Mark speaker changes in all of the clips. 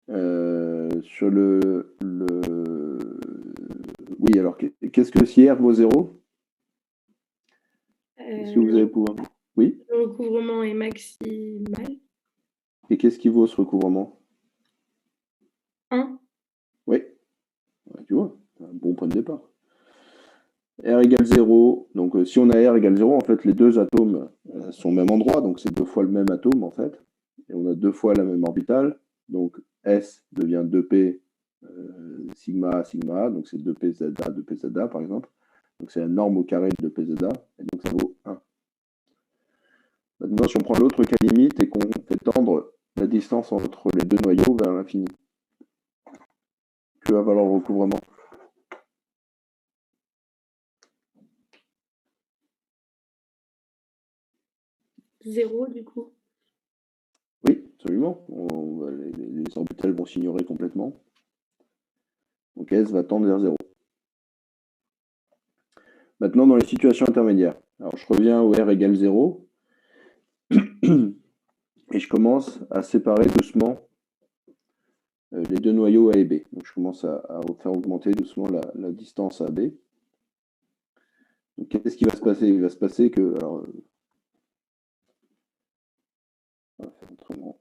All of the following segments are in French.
Speaker 1: Sur Oui, alors qu'est-ce que si R vaut 0? Est-ce que vous allez pouvoir... Oui?
Speaker 2: Le recouvrement est maximal.
Speaker 1: Et qu'est-ce qui vaut ce recouvrement?
Speaker 2: 1.
Speaker 1: Oui, ouais, tu vois, un bon point de départ. R égale 0, donc si on a R égale 0, en fait, les deux atomes sont au même endroit, donc c'est deux fois le même atome, en fait. Et on a deux fois la même orbitale, donc S devient 2P sigma sigma, donc c'est 2P zeta, 2P zeta, par exemple. Donc c'est la norme au carré de 2P zeta, et donc ça vaut 1. Maintenant, si on prend l'autre cas limite et qu'on fait tendre la distance entre les deux noyaux vers l'infini, que va valoir le recouvrement?
Speaker 2: 0 du coup.
Speaker 1: Oui, absolument. Les orbitales vont s'ignorer complètement. Donc S va tendre vers 0. Maintenant, dans les situations intermédiaires. Alors, je reviens au R égale 0 et je commence à séparer doucement les deux noyaux A et B. Donc, je commence à faire augmenter doucement la distance à B. Donc, qu'est-ce qui va se passer? Il va se passer que... Alors, on va faire autrement.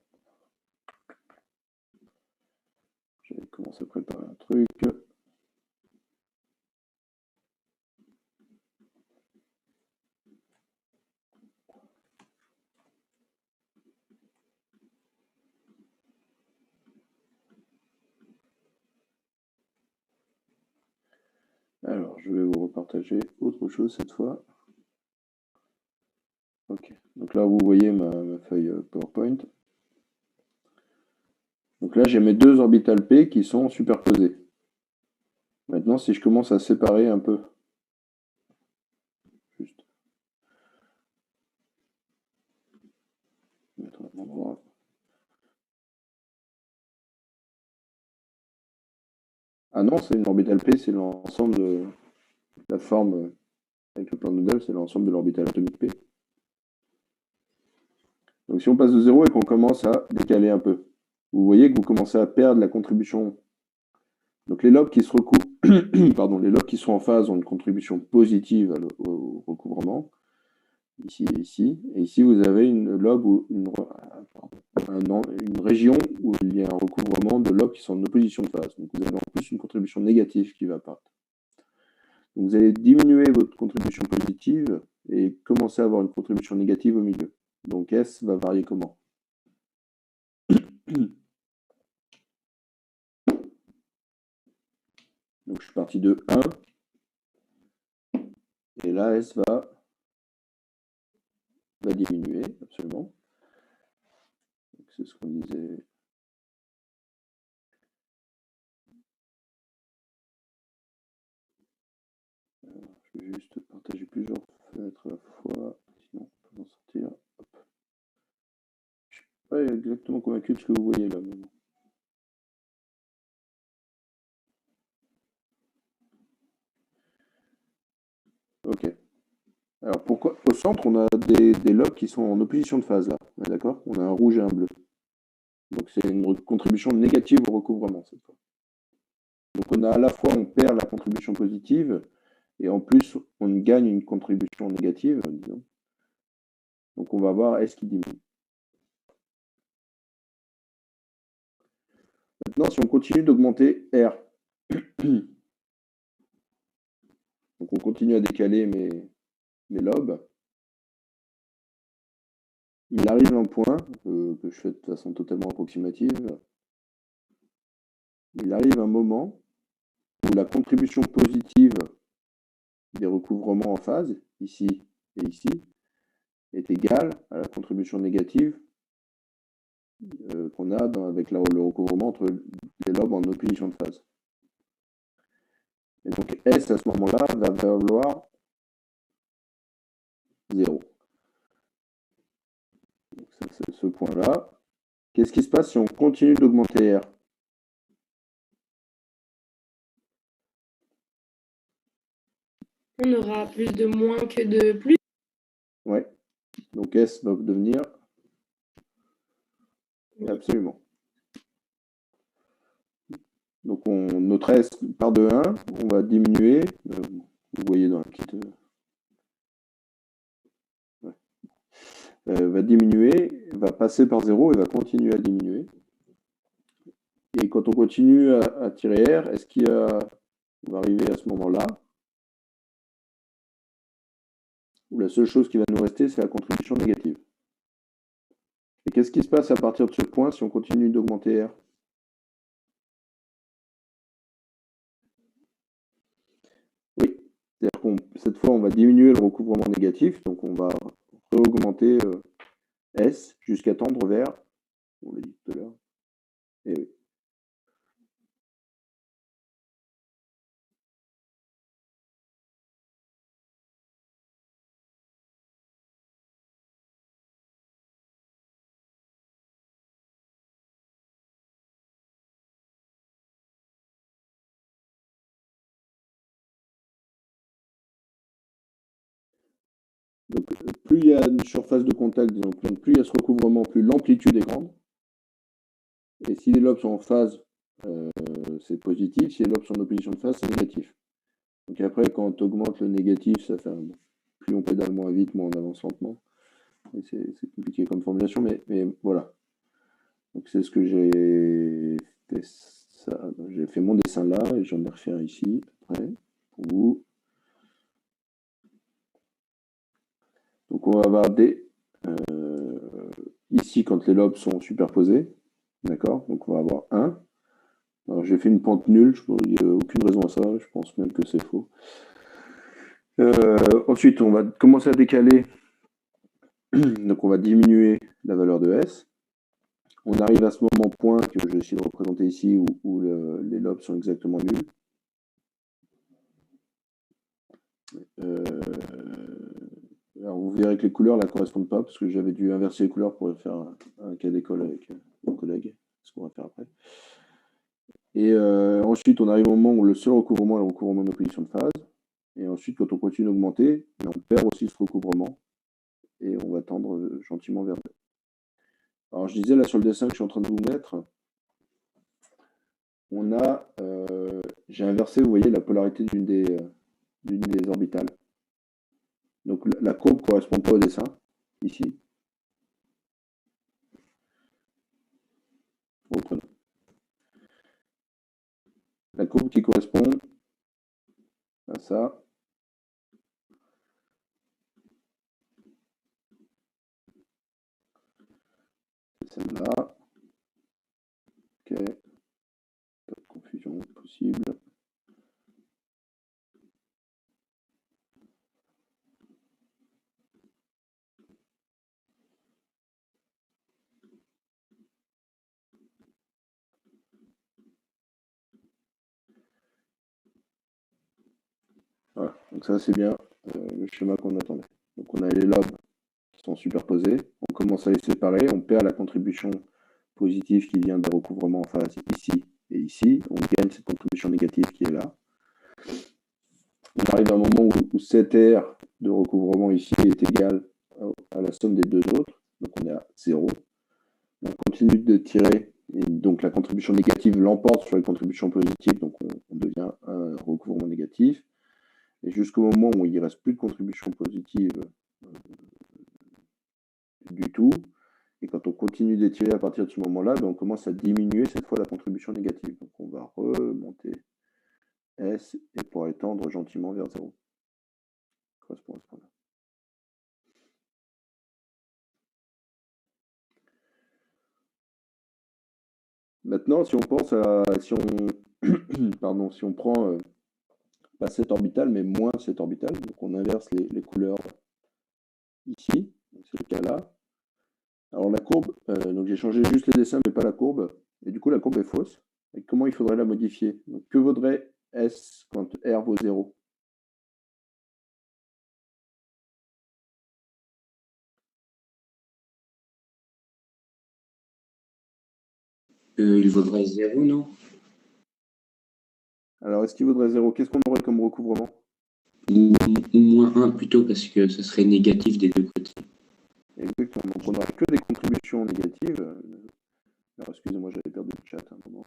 Speaker 1: Je vais commencer à préparer un truc. Alors, je vais vous repartager autre chose cette fois. Ok. Donc là, vous voyez ma feuille PowerPoint. Donc là, j'ai mes deux orbitales P qui sont superposées. Maintenant, si je commence à séparer un peu, juste mettre un endroit. Ah non, c'est une orbitale P, c'est l'ensemble de la forme avec le plan nodal, c'est l'ensemble de l'orbital atomique P. Donc si on passe de 0 et qu'on commence à décaler un peu, vous voyez que vous commencez à perdre la contribution. Donc les lobes qui se recouvrent, pardon, les lobes qui sont en phase ont une contribution positive au recouvrement, ici et ici. Et ici, vous avez une lobe ou une région où il y a un recouvrement de lobes qui sont en opposition de phase. Donc vous avez en plus une contribution négative qui va apparaître. Donc vous allez diminuer votre contribution positive et commencer à avoir une contribution négative au milieu. Donc S va varier comment? Donc je suis parti de 1, et là S va diminuer, absolument. C'est ce qu'on disait. Alors, je vais juste partager plusieurs fenêtres à la fois, sinon on peut en sortir. Hop. Je suis pas exactement convaincu de ce que vous voyez là. Mais bon. Ok. Alors pourquoi au centre on a des lobes qui sont en opposition de phase là, d'accord? On a un rouge et un bleu. Donc c'est une contribution négative au recouvrement cette fois. Donc on a à la fois on perd la contribution positive et en plus on gagne une contribution négative, disons. Donc on va voir S qui diminue. Maintenant si on continue d'augmenter R, donc on continue à décaler mes lobes, il arrive un point que je fais de façon totalement approximative, il arrive un moment où la contribution positive des recouvrements en phase, ici et ici, est égale à la contribution négative qu'on a avec le recouvrement entre les lobes en opposition de phase. Et donc S à ce moment-là va valoir 0. Donc c'est ce point-là. Qu'est-ce qui se passe si on continue d'augmenter R?
Speaker 2: On aura plus de moins que de plus.
Speaker 1: Ouais. Donc S va devenir... Absolument. Donc notre S part de 1, on va diminuer. Vous voyez dans la petite... va diminuer, va passer par 0 et va continuer à diminuer. Et quand on continue à tirer R, est-ce on va arriver à ce moment-là où la seule chose qui va nous rester, c'est la contribution négative. Et qu'est-ce qui se passe à partir de ce point si on continue d'augmenter R? Oui, c'est-à-dire que cette fois, on va diminuer le recouvrement négatif, donc on va réaugmenter S jusqu'à tendre vers, on l'a dit tout à l'heure, et oui. Donc, plus il y a une surface de contact, disons, plus il y a ce recouvrement, plus l'amplitude est grande. Et si les lobes sont en phase, c'est positif. Si les lobes sont en opposition de phase, c'est négatif. Donc après, quand on augmente le négatif, ça fait plus on pédale moins vite, moins on avance lentement. C'est compliqué comme formulation, mais voilà. Donc c'est ce que j'ai fait. J'ai fait mon dessin là et j'en ai refait un ici après pour vous. Donc on va avoir des ici quand les lobes sont superposés, d'accord. Donc on va avoir 1. Alors j'ai fait une pente nulle, il n'y a aucune raison à ça, je pense même que c'est faux. Ensuite on va commencer à décaler, donc on va diminuer la valeur de S. On arrive à ce moment point que je vais essayer de représenter ici où les lobes sont exactement nuls. Alors vous verrez que les couleurs ne correspondent pas parce que j'avais dû inverser les couleurs pour faire un cas d'école avec mon collègue, ce qu'on va faire après. Et ensuite on arrive au moment où le seul recouvrement est le recouvrement d'opposition de phase. Et ensuite quand on continue d'augmenter, on perd aussi ce recouvrement et on va tendre gentiment vers 2. Alors je disais là sur le dessin que je suis en train de vous mettre, j'ai inversé, vous voyez, la polarité d'une des orbitales. Donc la courbe ne correspond pas au dessin, ici. Reprenons. La courbe qui correspond à ça, c'est celle-là. Ok. Pas de confusion possible. Voilà, donc ça c'est bien le schéma qu'on attendait. Donc on a les lobes qui sont superposés, on commence à les séparer, on perd la contribution positive qui vient des recouvrements en phase ici et ici, on gagne cette contribution négative qui est là. On arrive à un moment où cet R de recouvrement ici est égal à la somme des deux autres, donc on est à 0. On continue de tirer, et donc la contribution négative l'emporte sur les contributions positives, donc on devient un recouvrement négatif. Et jusqu'au moment où il ne reste plus de contribution positive du tout, et quand on continue d'étirer à partir de ce moment-là, on commence à diminuer cette fois la contribution négative. Donc on va remonter S et pour étendre gentiment vers 0. Correspond à ce point-là. Maintenant, si on pense à... Si on prend pas cette orbitale, mais moins cette orbitale, donc on inverse les couleurs ici, c'est le cas là. Alors la courbe, donc j'ai changé juste les dessins, mais pas la courbe, et du coup la courbe est fausse. Et comment il faudrait la modifier? Donc, que vaudrait S quand R vaut 0?
Speaker 3: Il vaudrait 0, non?
Speaker 1: Alors, est-ce qu'il vaudrait 0? Qu'est-ce qu'on aurait comme recouvrement?
Speaker 3: Ou moins 1 plutôt, parce que ce serait négatif des deux côtés.
Speaker 1: Exactement. Donc, on n'aurait que des contributions négatives. Alors, excusez-moi, j'avais perdu le chat à un moment.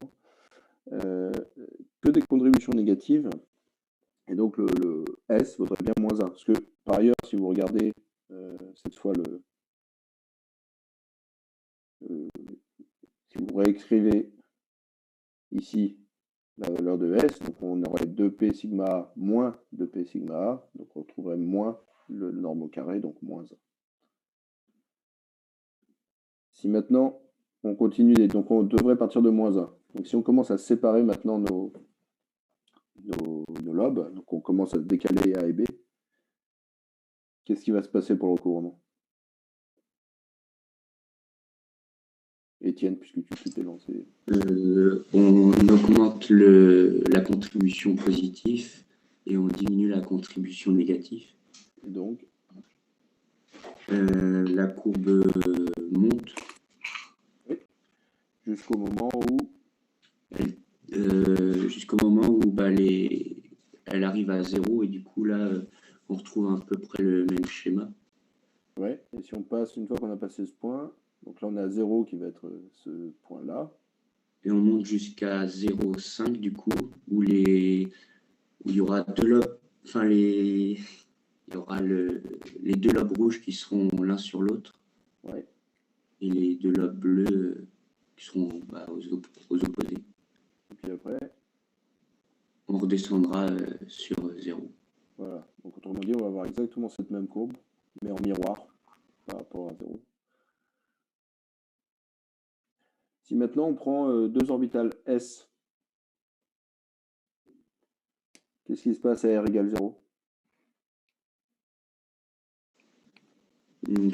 Speaker 1: que des contributions négatives. Et donc, le S vaudrait bien moins 1. Parce que, par ailleurs, si vous regardez cette fois si vous réécrivez ici la valeur de S, donc on aurait 2P sigma A moins 2P sigma A, donc on retrouverait moins le norme au carré, donc moins 1. Si maintenant on continue, donc on devrait partir de moins 1. Donc si on commence à séparer maintenant nos lobes, donc on commence à décaler A et B, qu'est-ce qui va se passer pour le recouvrement? Étienne, puisque tu t'es lancé.
Speaker 3: On augmente la contribution positive et on diminue la contribution négative.
Speaker 1: Et donc
Speaker 3: la courbe monte.
Speaker 1: Oui. Jusqu'au moment où
Speaker 3: elle arrive à 0 et du coup là on retrouve à peu près le même schéma.
Speaker 1: Ouais, et si on passe, une fois qu'on a passé ce point, donc là on est à 0 qui va être ce point-là.
Speaker 3: Et on monte jusqu'à 0,5 du coup, où il y aura deux lobes, enfin il y aura les deux lobes rouges qui seront l'un sur l'autre.
Speaker 1: Ouais.
Speaker 3: Et les deux lobes bleus qui seront aux opposés.
Speaker 1: Et puis après,
Speaker 3: on redescendra sur 0.
Speaker 1: Voilà. Donc autrement dit, on va avoir exactement cette même courbe, mais en miroir par rapport à 0. Si maintenant on prend deux orbitales S, qu'est-ce qui se passe à R égale 0?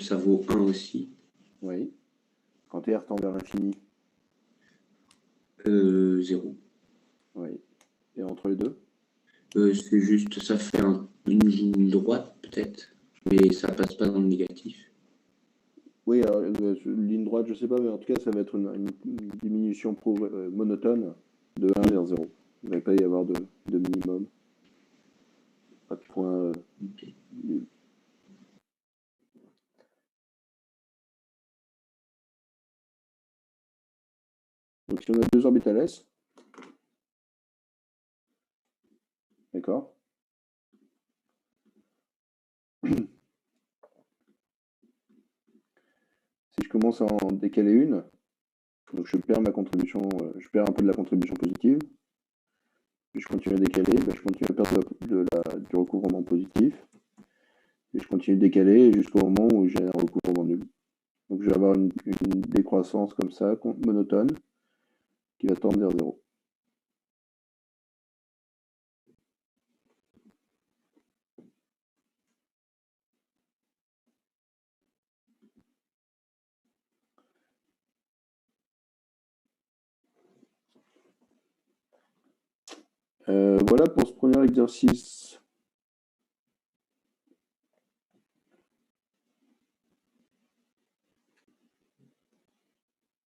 Speaker 3: Ça vaut 1 aussi.
Speaker 1: Oui. Quand R tend vers l'infini
Speaker 3: 0.
Speaker 1: Oui. Et entre les deux?
Speaker 3: C'est juste, ça fait une ligne droite peut-être, mais ça passe pas dans le négatif.
Speaker 1: Oui, alors, ligne droite, je sais pas, mais en tout cas, ça va être une diminution monotone de 1 vers 0. Il ne va pas y avoir de minimum. Pas de point nul. Donc si on a deux orbitales S, d'accord? Si je commence à en décaler une, donc je perds ma contribution, je perds un peu de la contribution positive. Puis je continue à décaler, je continue à perdre du recouvrement positif. Et je continue de décaler jusqu'au moment où j'ai un recouvrement nul. Donc je vais avoir une décroissance comme ça, monotone, qui va tendre vers 0. Voilà pour ce premier exercice.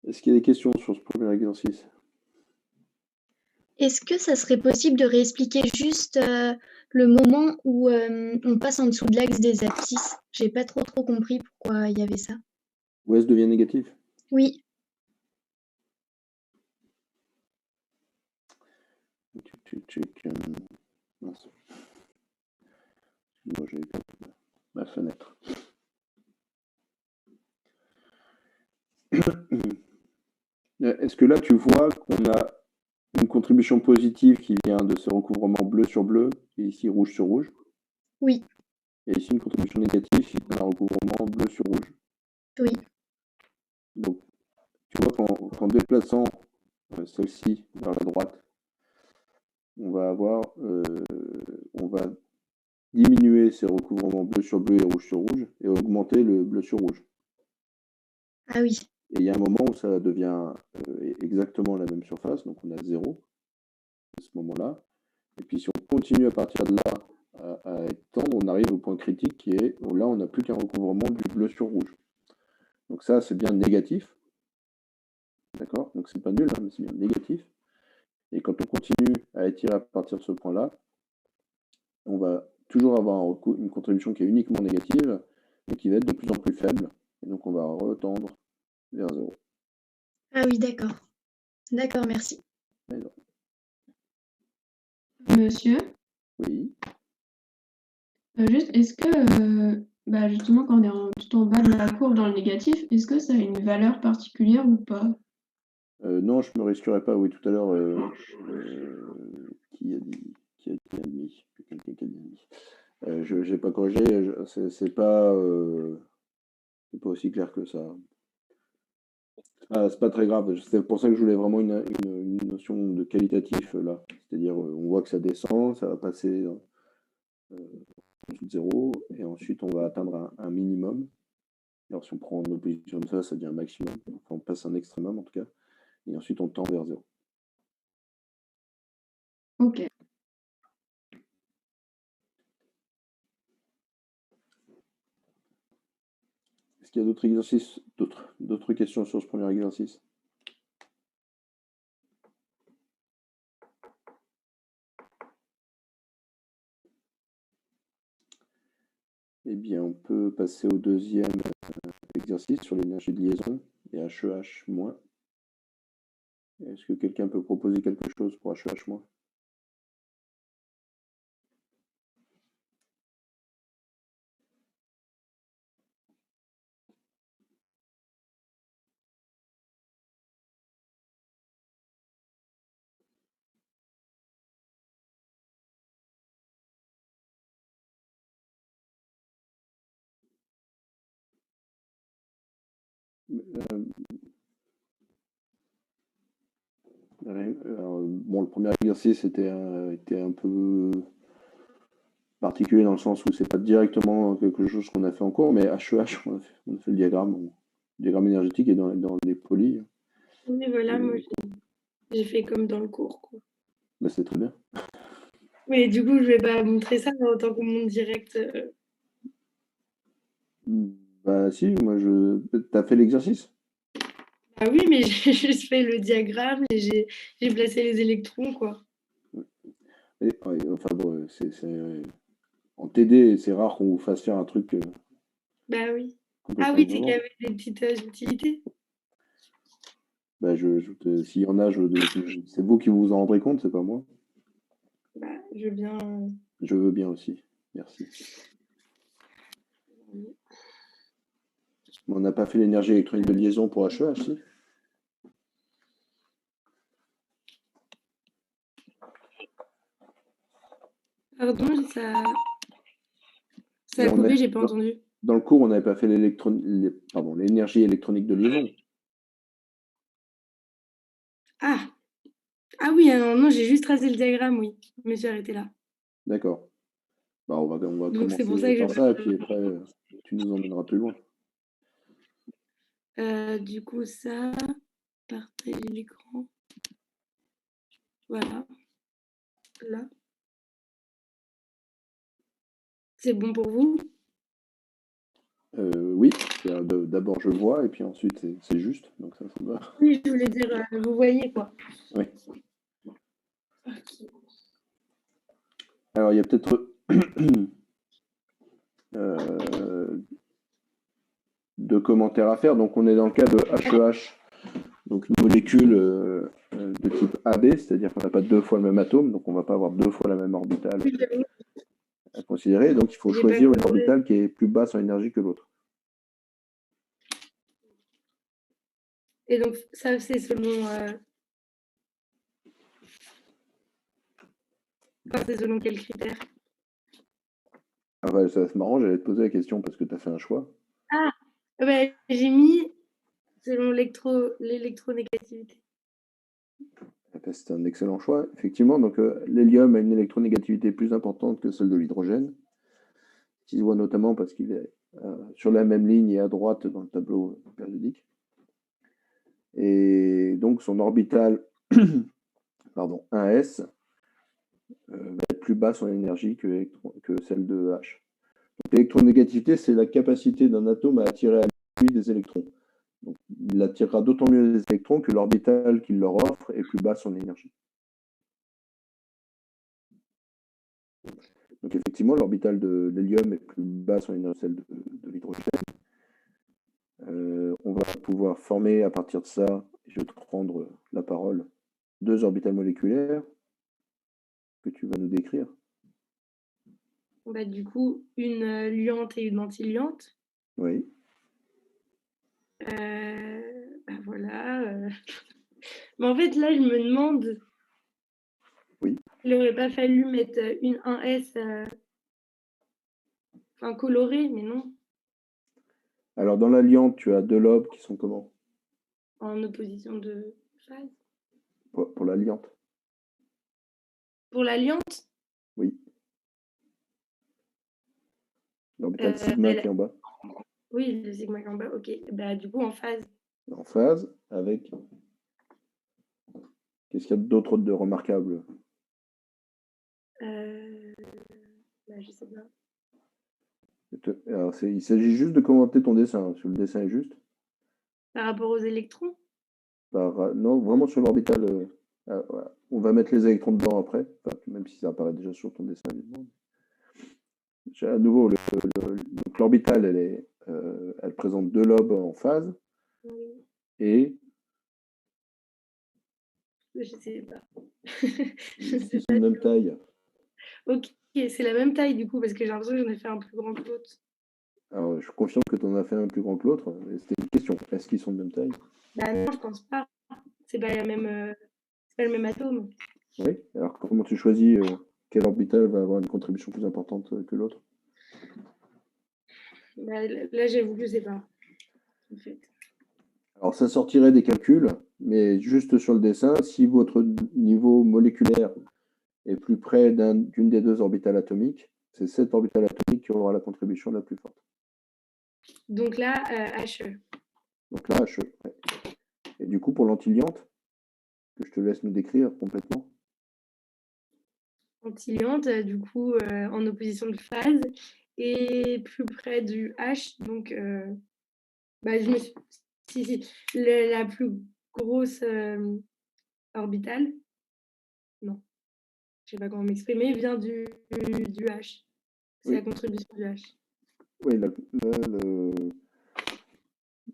Speaker 1: Est-ce qu'il y a des questions sur ce premier exercice?
Speaker 4: Est-ce que ça serait possible de réexpliquer juste le moment où on passe en dessous de l'axe des abscisses? J'ai pas trop compris pourquoi il y avait ça.
Speaker 1: Où S devient négatif?
Speaker 4: Oui.
Speaker 1: Mince. Moi, j'ai perdu ma fenêtre. Est-ce que là, tu vois qu'on a une contribution positive qui vient de ce recouvrement bleu sur bleu, et ici rouge sur rouge?
Speaker 4: Oui.
Speaker 1: Et ici une contribution négative qui vient d'un recouvrement bleu sur rouge?
Speaker 4: Oui.
Speaker 1: Donc, tu vois qu'en déplaçant celle-ci vers la droite, on va diminuer ces recouvrements bleu sur bleu et rouge sur rouge et augmenter le bleu sur rouge.
Speaker 4: Ah oui.
Speaker 1: Et il y a un moment où ça devient exactement la même surface, donc on a 0 à ce moment-là. Et puis si on continue à partir de là à étendre, on arrive au point critique qui est où là on n'a plus qu'un recouvrement du bleu sur rouge. Donc ça c'est bien négatif. D'accord? Donc c'est pas nul, hein, mais c'est bien négatif. Et quand on continue à étirer à partir de ce point-là, on va toujours avoir une contribution qui est uniquement négative, mais qui va être de plus en plus faible. Et donc on va retendre vers 0.
Speaker 4: Ah oui, d'accord. D'accord, merci.
Speaker 1: Alors.
Speaker 5: monsieur.
Speaker 1: Oui.
Speaker 5: Juste, est-ce que, justement, quand on est tout en bas de la courbe dans le négatif, est-ce que ça a une valeur particulière ou pas?
Speaker 1: Non, je me risquerais pas. Oui, tout à l'heure, qui a dit un demi? Quelqu'un qui a dit un demi. Je n'ai pas corrigé. C'est pas aussi clair que ça. C'est pas très grave. C'est pour ça que je voulais vraiment une notion de qualitatif là. C'est-à-dire, on voit que ça descend, ça va passer en dessous de 0, et ensuite on va atteindre un minimum. Alors si on prend une opposition comme ça devient un maximum. Enfin, on passe un extrémum en tout cas. Et ensuite on tend vers 0.
Speaker 5: Ok.
Speaker 1: Est-ce qu'il y a d'autres exercices, d'autres questions sur ce premier exercice? Eh bien, on peut passer au deuxième exercice sur l'énergie de liaison et HEH-. Est-ce que quelqu'un peut proposer quelque chose pour HEH-? Bon, le premier exercice était un peu particulier dans le sens où c'est pas directement quelque chose qu'on a fait en cours, mais HEH, on a fait le diagramme énergétique et dans les polis.
Speaker 2: Oui, voilà, moi j'ai fait comme dans le cours, quoi.
Speaker 1: Bah, c'est très bien.
Speaker 2: Mais du coup, je vais pas montrer ça en tant qu'on monte direct.
Speaker 1: Bah si, t'as fait l'exercice?
Speaker 2: Ah oui, mais j'ai juste fait le diagramme et j'ai placé les électrons, quoi.
Speaker 1: Ouais, enfin bon, en TD, c'est rare qu'on vous fasse faire un truc
Speaker 2: Bah oui. Ah
Speaker 1: complètement
Speaker 2: oui, c'est qu'il y
Speaker 1: innovant.
Speaker 2: avait des petites utilités.
Speaker 1: Bah, s'il y en a, c'est vous qui vous en rendrez compte, c'est pas moi.
Speaker 2: Bah, je veux bien.
Speaker 1: Je veux bien aussi. Merci. On n'a pas fait l'énergie électronique de liaison pour HEH, si?
Speaker 2: Pardon, ça a
Speaker 1: Et
Speaker 2: coupé, j'ai pas entendu.
Speaker 1: dans le cours, on n'avait pas fait l'énergie électronique de liaison.
Speaker 2: Ah! Ah oui, ah non, j'ai juste tracé le diagramme, oui. Je me suis arrêtée là.
Speaker 1: D'accord. Bah, on va
Speaker 2: Donc c'est pour
Speaker 1: commencer
Speaker 2: ça que
Speaker 1: par ça, et puis après, tu nous emmèneras plus loin.
Speaker 2: du coup, ça, partager l'écran. Voilà. Là. C'est bon pour vous?
Speaker 1: Oui, d'abord je vois, et puis ensuite c'est juste, donc ça me va.
Speaker 2: Oui, je voulais dire, vous voyez quoi.
Speaker 1: Oui.
Speaker 2: Ok.
Speaker 1: Alors, il y a peut-être deux commentaires à faire. Donc, on est dans le cas de HEH, donc une molécule de type AB, c'est-à-dire qu'on n'a pas deux fois le même atome, donc on ne va pas avoir deux fois la même orbitale à considérer. Donc, il faut choisir une orbitale qui est plus basse en énergie que l'autre.
Speaker 2: Et donc, ça, c'est selon. Enfin, c'est selon quels critères?
Speaker 1: Ah bah, ça c'est marrant, j'allais te poser la question parce que tu as fait un choix.
Speaker 2: Ah! Bah, j'ai mis selon l'électronégativité.
Speaker 1: C'est un excellent choix, effectivement. Donc, l'hélium a une électronégativité plus importante que celle de l'hydrogène, qui se voit notamment parce qu'il est sur la même ligne et à droite dans le tableau périodique. Et donc, son orbital, pardon, 1s, va être plus basse en énergie que celle de H. L'électronégativité, c'est la capacité d'un atome à attirer à lui des électrons. Donc, il attirera d'autant mieux les électrons que l'orbital qu'il leur offre est plus basse en énergie. Donc effectivement, l'orbitale de l'hélium est plus basse en énergie que celle de l'hydrogène. On va pouvoir former à partir de ça, je vais te prendre la parole, deux orbitales moléculaires. que tu vas nous décrire.
Speaker 2: Bah, du coup, une liante et une antiliante.
Speaker 1: Oui.
Speaker 2: Bah, voilà. Mais en fait, là, je me demande.
Speaker 1: Oui.
Speaker 2: Il n'aurait pas fallu mettre un S coloré, mais non,
Speaker 1: Alors, dans la liante, tu as 2 lobes qui sont comment?
Speaker 2: en opposition de phase.
Speaker 1: Pour la liante.
Speaker 2: Pour la liante,
Speaker 1: Oui. L'orbital sigma qui est en bas.
Speaker 2: oui, le sigma qui est en bas, ok. Bah, du coup, en phase.
Speaker 1: En phase avec. Qu'est-ce qu'il y a d'autre de remarquable?
Speaker 2: Bah, je sais pas.
Speaker 1: Alors, il s'agit juste de commenter ton dessin. Sur le dessin est juste.
Speaker 2: Par rapport aux électrons?
Speaker 1: Non, vraiment sur l'orbital. Voilà. On va mettre les électrons dedans après, enfin, même si ça apparaît déjà sur ton dessin, évidemment. À nouveau, donc l'orbitale, elle présente 2 lobes en phase.
Speaker 2: Oui.
Speaker 1: Et
Speaker 2: Je sais pas.
Speaker 1: ils sont de même taille.
Speaker 2: Ok, c'est la même taille du coup, parce que j'ai l'impression que j'en ai fait un plus grand que l'autre.
Speaker 1: Alors, je confirme que tu en as fait un plus grand que l'autre. C'était une question. Est-ce qu'ils sont de même taille?
Speaker 2: Bah non, je pense pas. C'est pas c'est pas le même atome.
Speaker 1: Oui. Alors, comment tu choisis quel orbital va avoir une contribution plus importante que l'autre?
Speaker 2: Bah, là, j'avoue que je sais pas. En fait.
Speaker 1: Alors, ça sortirait des calculs, mais juste sur le dessin, si votre niveau moléculaire est plus près d'une des 2 orbitales atomiques, c'est cette orbitale atomique qui aura la contribution la plus forte.
Speaker 2: Donc là, HE.
Speaker 1: Donc là, HE. Ouais. Et du coup, pour l'antiliante, que je te laisse nous décrire complètement.
Speaker 2: Antiliante, du coup, en opposition de phase, et plus près du H. Donc, bah, je me suis... Si. La plus grosse orbitale, non, je sais pas comment m'exprimer, vient du H. C'est
Speaker 1: Oui.
Speaker 2: la contribution du H.
Speaker 1: Oui,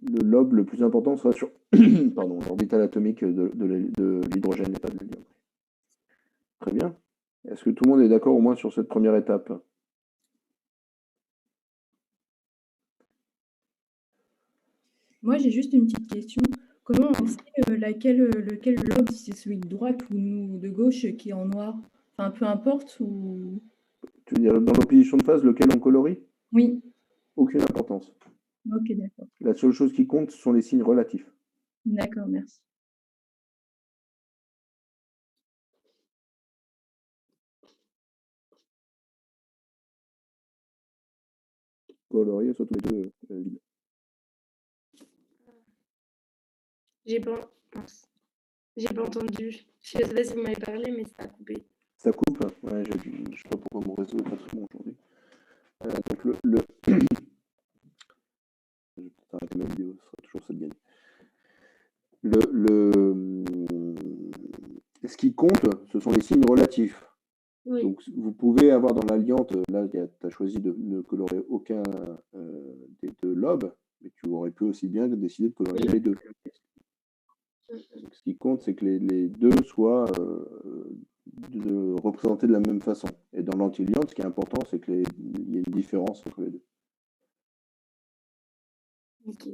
Speaker 1: le lobe le plus important sera sur l'orbitale atomique de l'hydrogène et pas de l'hélium. Très bien. Est-ce que tout le monde est d'accord au moins sur cette première étape?
Speaker 6: Moi, j'ai juste une petite question. Comment on sait lequel lobe, si c'est celui de droite ou de gauche qui est en noir? Enfin, peu importe ou...
Speaker 1: Tu veux dire dans l'opposition de phase, lequel on colorie?
Speaker 6: Oui,
Speaker 1: Aucune importance.
Speaker 6: ok, d'accord.
Speaker 1: La seule chose qui compte, ce sont les signes relatifs.
Speaker 6: D'accord, merci.
Speaker 1: Coloriés soit tous les 2 vides.
Speaker 2: J'ai pas... mince. J'ai pas entendu. Je sais pas si vous m'avez parlé, mais ça a coupé.
Speaker 1: Ça coupe? Ouais, je sais pas pourquoi mon réseau est pas très bon aujourd'hui. Donc je vais peut-être arrêter ma vidéo, ce sera toujours ça de gagner. Ce qui compte, ce sont les signes relatifs.
Speaker 2: Oui.
Speaker 1: Donc, vous pouvez avoir dans la liante, là, tu as choisi de ne colorer aucun des 2 lobes, mais tu aurais pu aussi bien décider de colorier les 2. Donc, ce qui compte, c'est que les 2 soient représentés de la même façon. Et dans l'antiliante, ce qui est important, c'est qu'il y ait une différence entre les 2.
Speaker 2: Ok.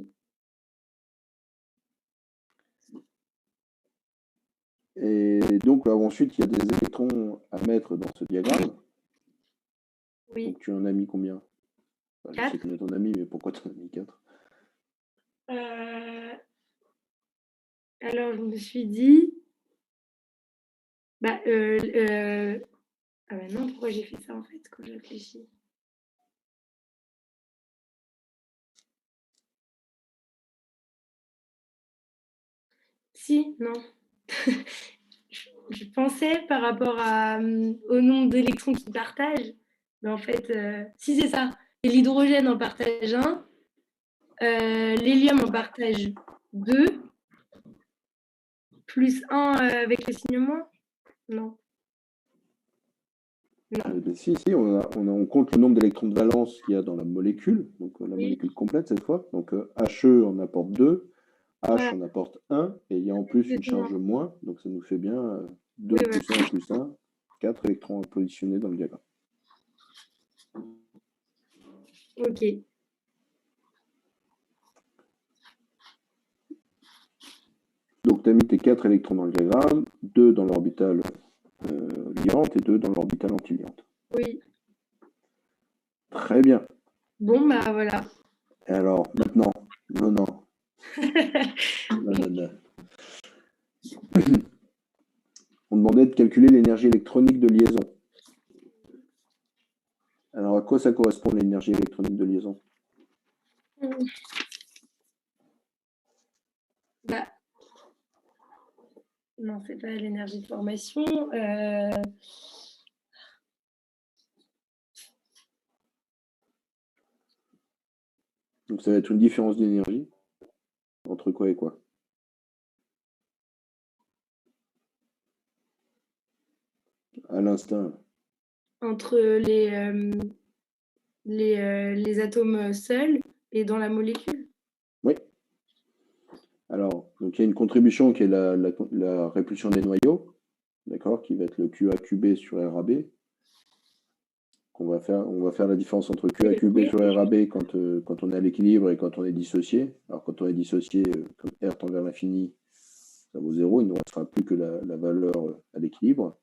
Speaker 1: Et donc, ensuite, il y a des électrons à mettre dans ce diagramme.
Speaker 2: Oui.
Speaker 1: Donc, tu en as mis combien? Enfin, je sais
Speaker 2: 4.
Speaker 1: combien t'en as mis, mais pourquoi tu en as mis 4?
Speaker 2: Alors, je me suis dit... Ah bah non, pourquoi j'ai fait ça en fait quand je réfléchis? Si, non. Je pensais par rapport au nombre d'électrons qu'ils partagent, mais en fait, si c'est ça. Et l'hydrogène en partage 1, l'hélium en partage 2, plus 1 avec le signe moins? Non.
Speaker 1: Si, on compte le nombre d'électrons de valence qu'il y a dans la molécule, donc la molécule complète cette fois. Donc He en apporte 2, H en apporte 1, et il y a en plus une charge moins, donc ça nous fait bien 2 plus 1 plus 1. 4 électrons positionnés dans le diagramme.
Speaker 2: Ok.
Speaker 1: Donc, tu as mis tes 4 électrons dans le diagramme, 2 dans l'orbitale liante et 2 dans l'orbitale antiliante.
Speaker 2: Oui.
Speaker 1: Très bien.
Speaker 2: Bon, bah voilà.
Speaker 1: Et alors, maintenant, non. On demandait de calculer l'énergie électronique de liaison. Alors, à quoi ça correspond l'énergie électronique de liaison?
Speaker 2: Bah, non, c'est pas l'énergie de formation.
Speaker 1: Donc, ça va être une différence d'énergie entre quoi et quoi? À l'instinct.
Speaker 2: Entre les atomes seuls et dans la molécule.
Speaker 1: Oui. Alors, donc il y a une contribution qui est la répulsion des noyaux, d'accord, qui va être le QAQB sur RAB. On va faire la différence entre QAQB sur RAB quand on est à l'équilibre et quand on est dissocié. Alors, quand on est dissocié, comme R tend vers l'infini, ça vaut 0, il ne restera plus que la valeur à l'équilibre.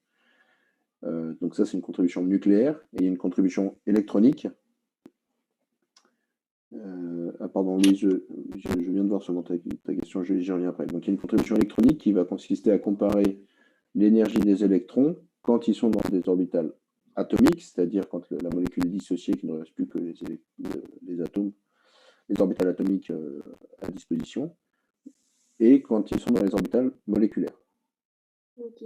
Speaker 1: Donc ça, c'est une contribution nucléaire. Et il y a une contribution électronique. Pardon, Louise, je viens de voir seulement ta question, j'y reviens après. Donc il y a une contribution électronique qui va consister à comparer l'énergie des électrons quand ils sont dans des orbitales atomiques, c'est-à-dire quand la molécule est dissociée, qu'il ne reste plus que les atomes, les orbitales atomiques à disposition, et quand ils sont dans les orbitales moléculaires.
Speaker 2: Ok.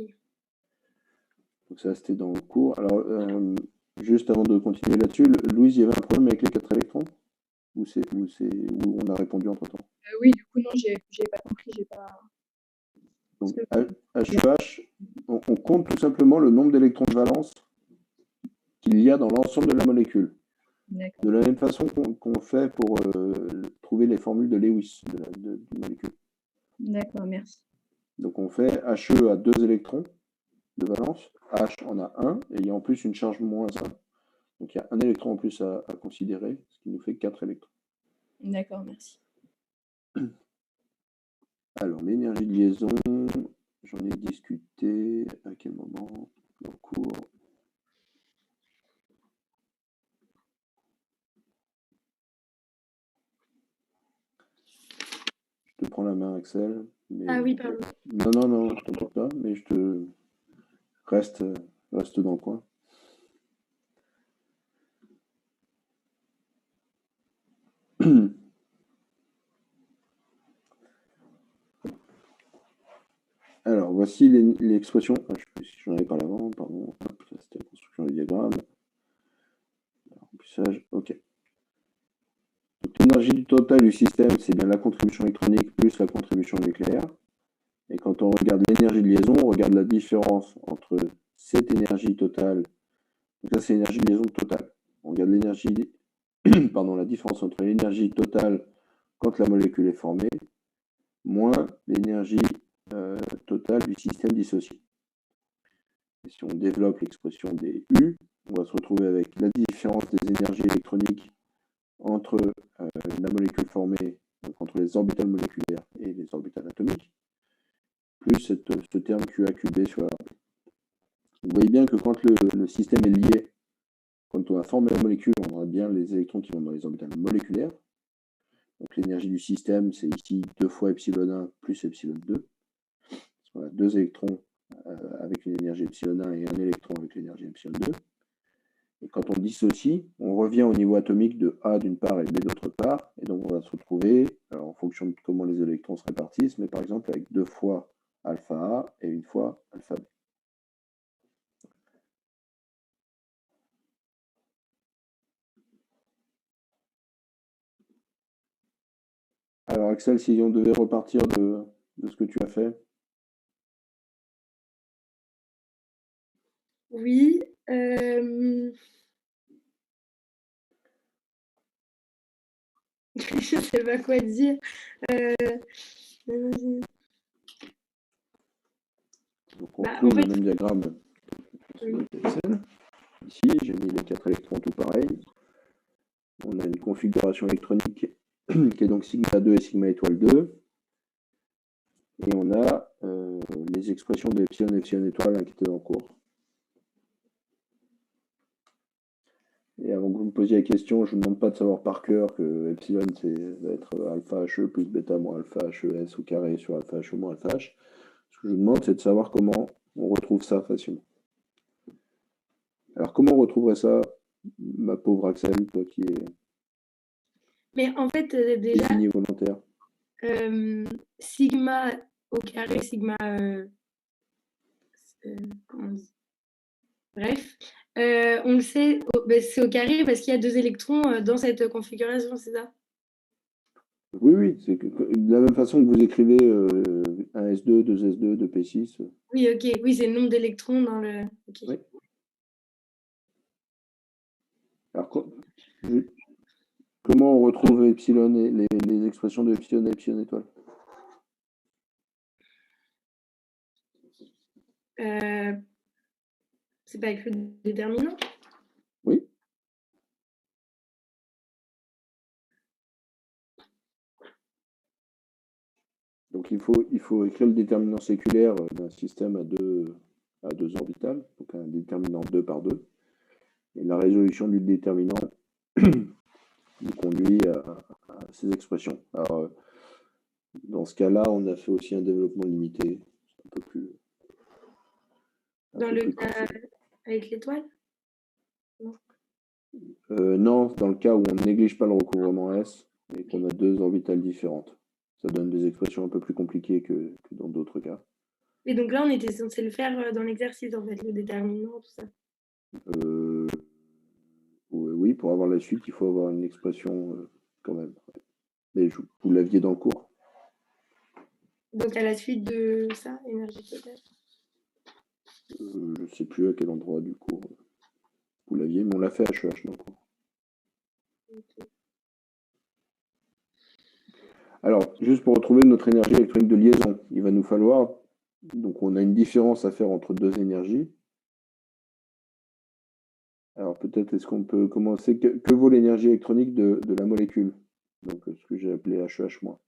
Speaker 1: Donc ça, c'était dans le cours. Alors, juste avant de continuer là-dessus, Louise, il y avait un problème avec les 4 électrons? Ou on a répondu entre-temps?
Speaker 6: Oui, du coup, non, j'ai pas compris, j'ai pas.
Speaker 1: Donc, HEH, on compte tout simplement le nombre d'électrons de valence qu'il y a dans l'ensemble de la molécule. De la même façon qu'on fait pour trouver les formules de Lewis de molécule.
Speaker 6: D'accord, merci.
Speaker 1: Donc, on fait HE a 2 électrons de valence, H en a 1, et il y a en plus une charge moins 1. Donc, il y a un électron en plus à considérer, ce qui nous fait 4 électrons.
Speaker 6: D'accord, merci.
Speaker 1: Alors, l'énergie de liaison, j'en ai discuté à quel moment dans le cours? Je te prends la main, Axel. Mais...
Speaker 2: Ah oui, pardon.
Speaker 1: Non, je t'en porte pas, mais je te reste dans le coin. Alors, voici l'expression. Je ne sais plus si j'en avais parlé avant, pardon. Hop, ça, c'était la construction du diagramme. Remplissage, ok. Donc, l'énergie totale du système, c'est bien la contribution électronique plus la contribution nucléaire. Et quand on regarde l'énergie de liaison, on regarde la différence entre cette énergie totale. Donc, ça, c'est l'énergie de liaison totale. On regarde l'énergie, la différence entre l'énergie totale quand la molécule est formée, moins l'énergie totale du système dissocié. Et si on développe l'expression des U, on va se retrouver avec la différence des énergies électroniques entre la molécule formée, donc entre les orbitales moléculaires et les orbitales atomiques, plus ce terme QAQB sur RAB. Vous voyez bien que quand le système est lié, quand on a formé la molécule, on aura bien les électrons qui vont dans les orbitales moléculaires. Donc l'énergie du système, c'est ici 2 fois epsilon 1 plus epsilon 2. On a 2 électrons avec une énergie epsilon 1 et un électron avec l'énergie epsilon 2. Et quand on dissocie, on revient au niveau atomique de A d'une part et B d'autre part. Et donc on va se retrouver, alors en fonction de comment les électrons se répartissent, mais par exemple avec 2 fois alpha A et 1 fois alpha B. Alors Axel, si on devait repartir de ce que tu as fait.
Speaker 2: Oui. Je ne sais pas quoi dire.
Speaker 1: Donc on
Speaker 2: Bah,
Speaker 1: retrouve
Speaker 2: en fait,
Speaker 1: le même diagramme. ça doit être SN. Ici, j'ai mis les 4 électrons tout pareil. On a une configuration électronique qui est donc sigma 2 et sigma étoile 2. Et on a les expressions de epsilon et epsilon étoile qui étaient en cours. Et avant que vous me posiez la question, je ne vous demande pas de savoir par cœur que epsilon va être alpha HE plus bêta moins alpha HES au carré sur alpha HE moins alpha H. Ce que je vous demande, c'est de savoir comment on retrouve ça facilement. Alors, comment on retrouverait ça, ma pauvre Axel, toi qui es
Speaker 2: Mais en fait, déjà,
Speaker 1: défini volontaire?
Speaker 2: sigma au carré, sigma. Comment on dit? Bref, on le sait, c'est au carré parce qu'il y a 2 électrons dans cette configuration, c'est ça?
Speaker 1: Oui, oui, c'est de la même façon que vous écrivez un S2, 2 S2, 2 P6.
Speaker 2: Oui, ok, oui, c'est le nombre d'électrons dans le. Okay.
Speaker 1: Oui. Alors, comment on retrouve epsilon et les expressions de epsilon et epsilon étoile?
Speaker 2: C'est pas avec le déterminant?
Speaker 1: Oui. Donc il faut écrire le déterminant séculaire d'un système à deux orbitales, donc un déterminant 2 par 2. Et la résolution du déterminant nous conduit à ces expressions. Alors, dans ce cas-là, on a fait aussi un développement limité, un peu plus.
Speaker 2: Dans le cas avec l'étoile?
Speaker 1: Non, dans le cas où on ne néglige pas le recouvrement S et qu'on a 2 orbitales différentes. Ça donne des expressions un peu plus compliquées que dans d'autres cas.
Speaker 2: Et donc là, on était censé le faire dans l'exercice, en fait, le déterminant, tout ça.
Speaker 1: Oui, pour avoir la suite, il faut avoir une expression quand même. Mais vous l'aviez dans le cours. Donc
Speaker 2: à la suite de ça, énergie totale?
Speaker 1: Je ne sais plus à quel endroit du cours vous l'aviez, mais on l'a fait à HEH dans le cours. Okay. Alors, juste pour retrouver notre énergie électronique de liaison, il va nous falloir, donc on a une différence à faire entre 2 énergies. Alors peut-être est-ce qu'on peut commencer, que vaut l'énergie électronique de la molécule? Donc ce que j'ai appelé HEH-.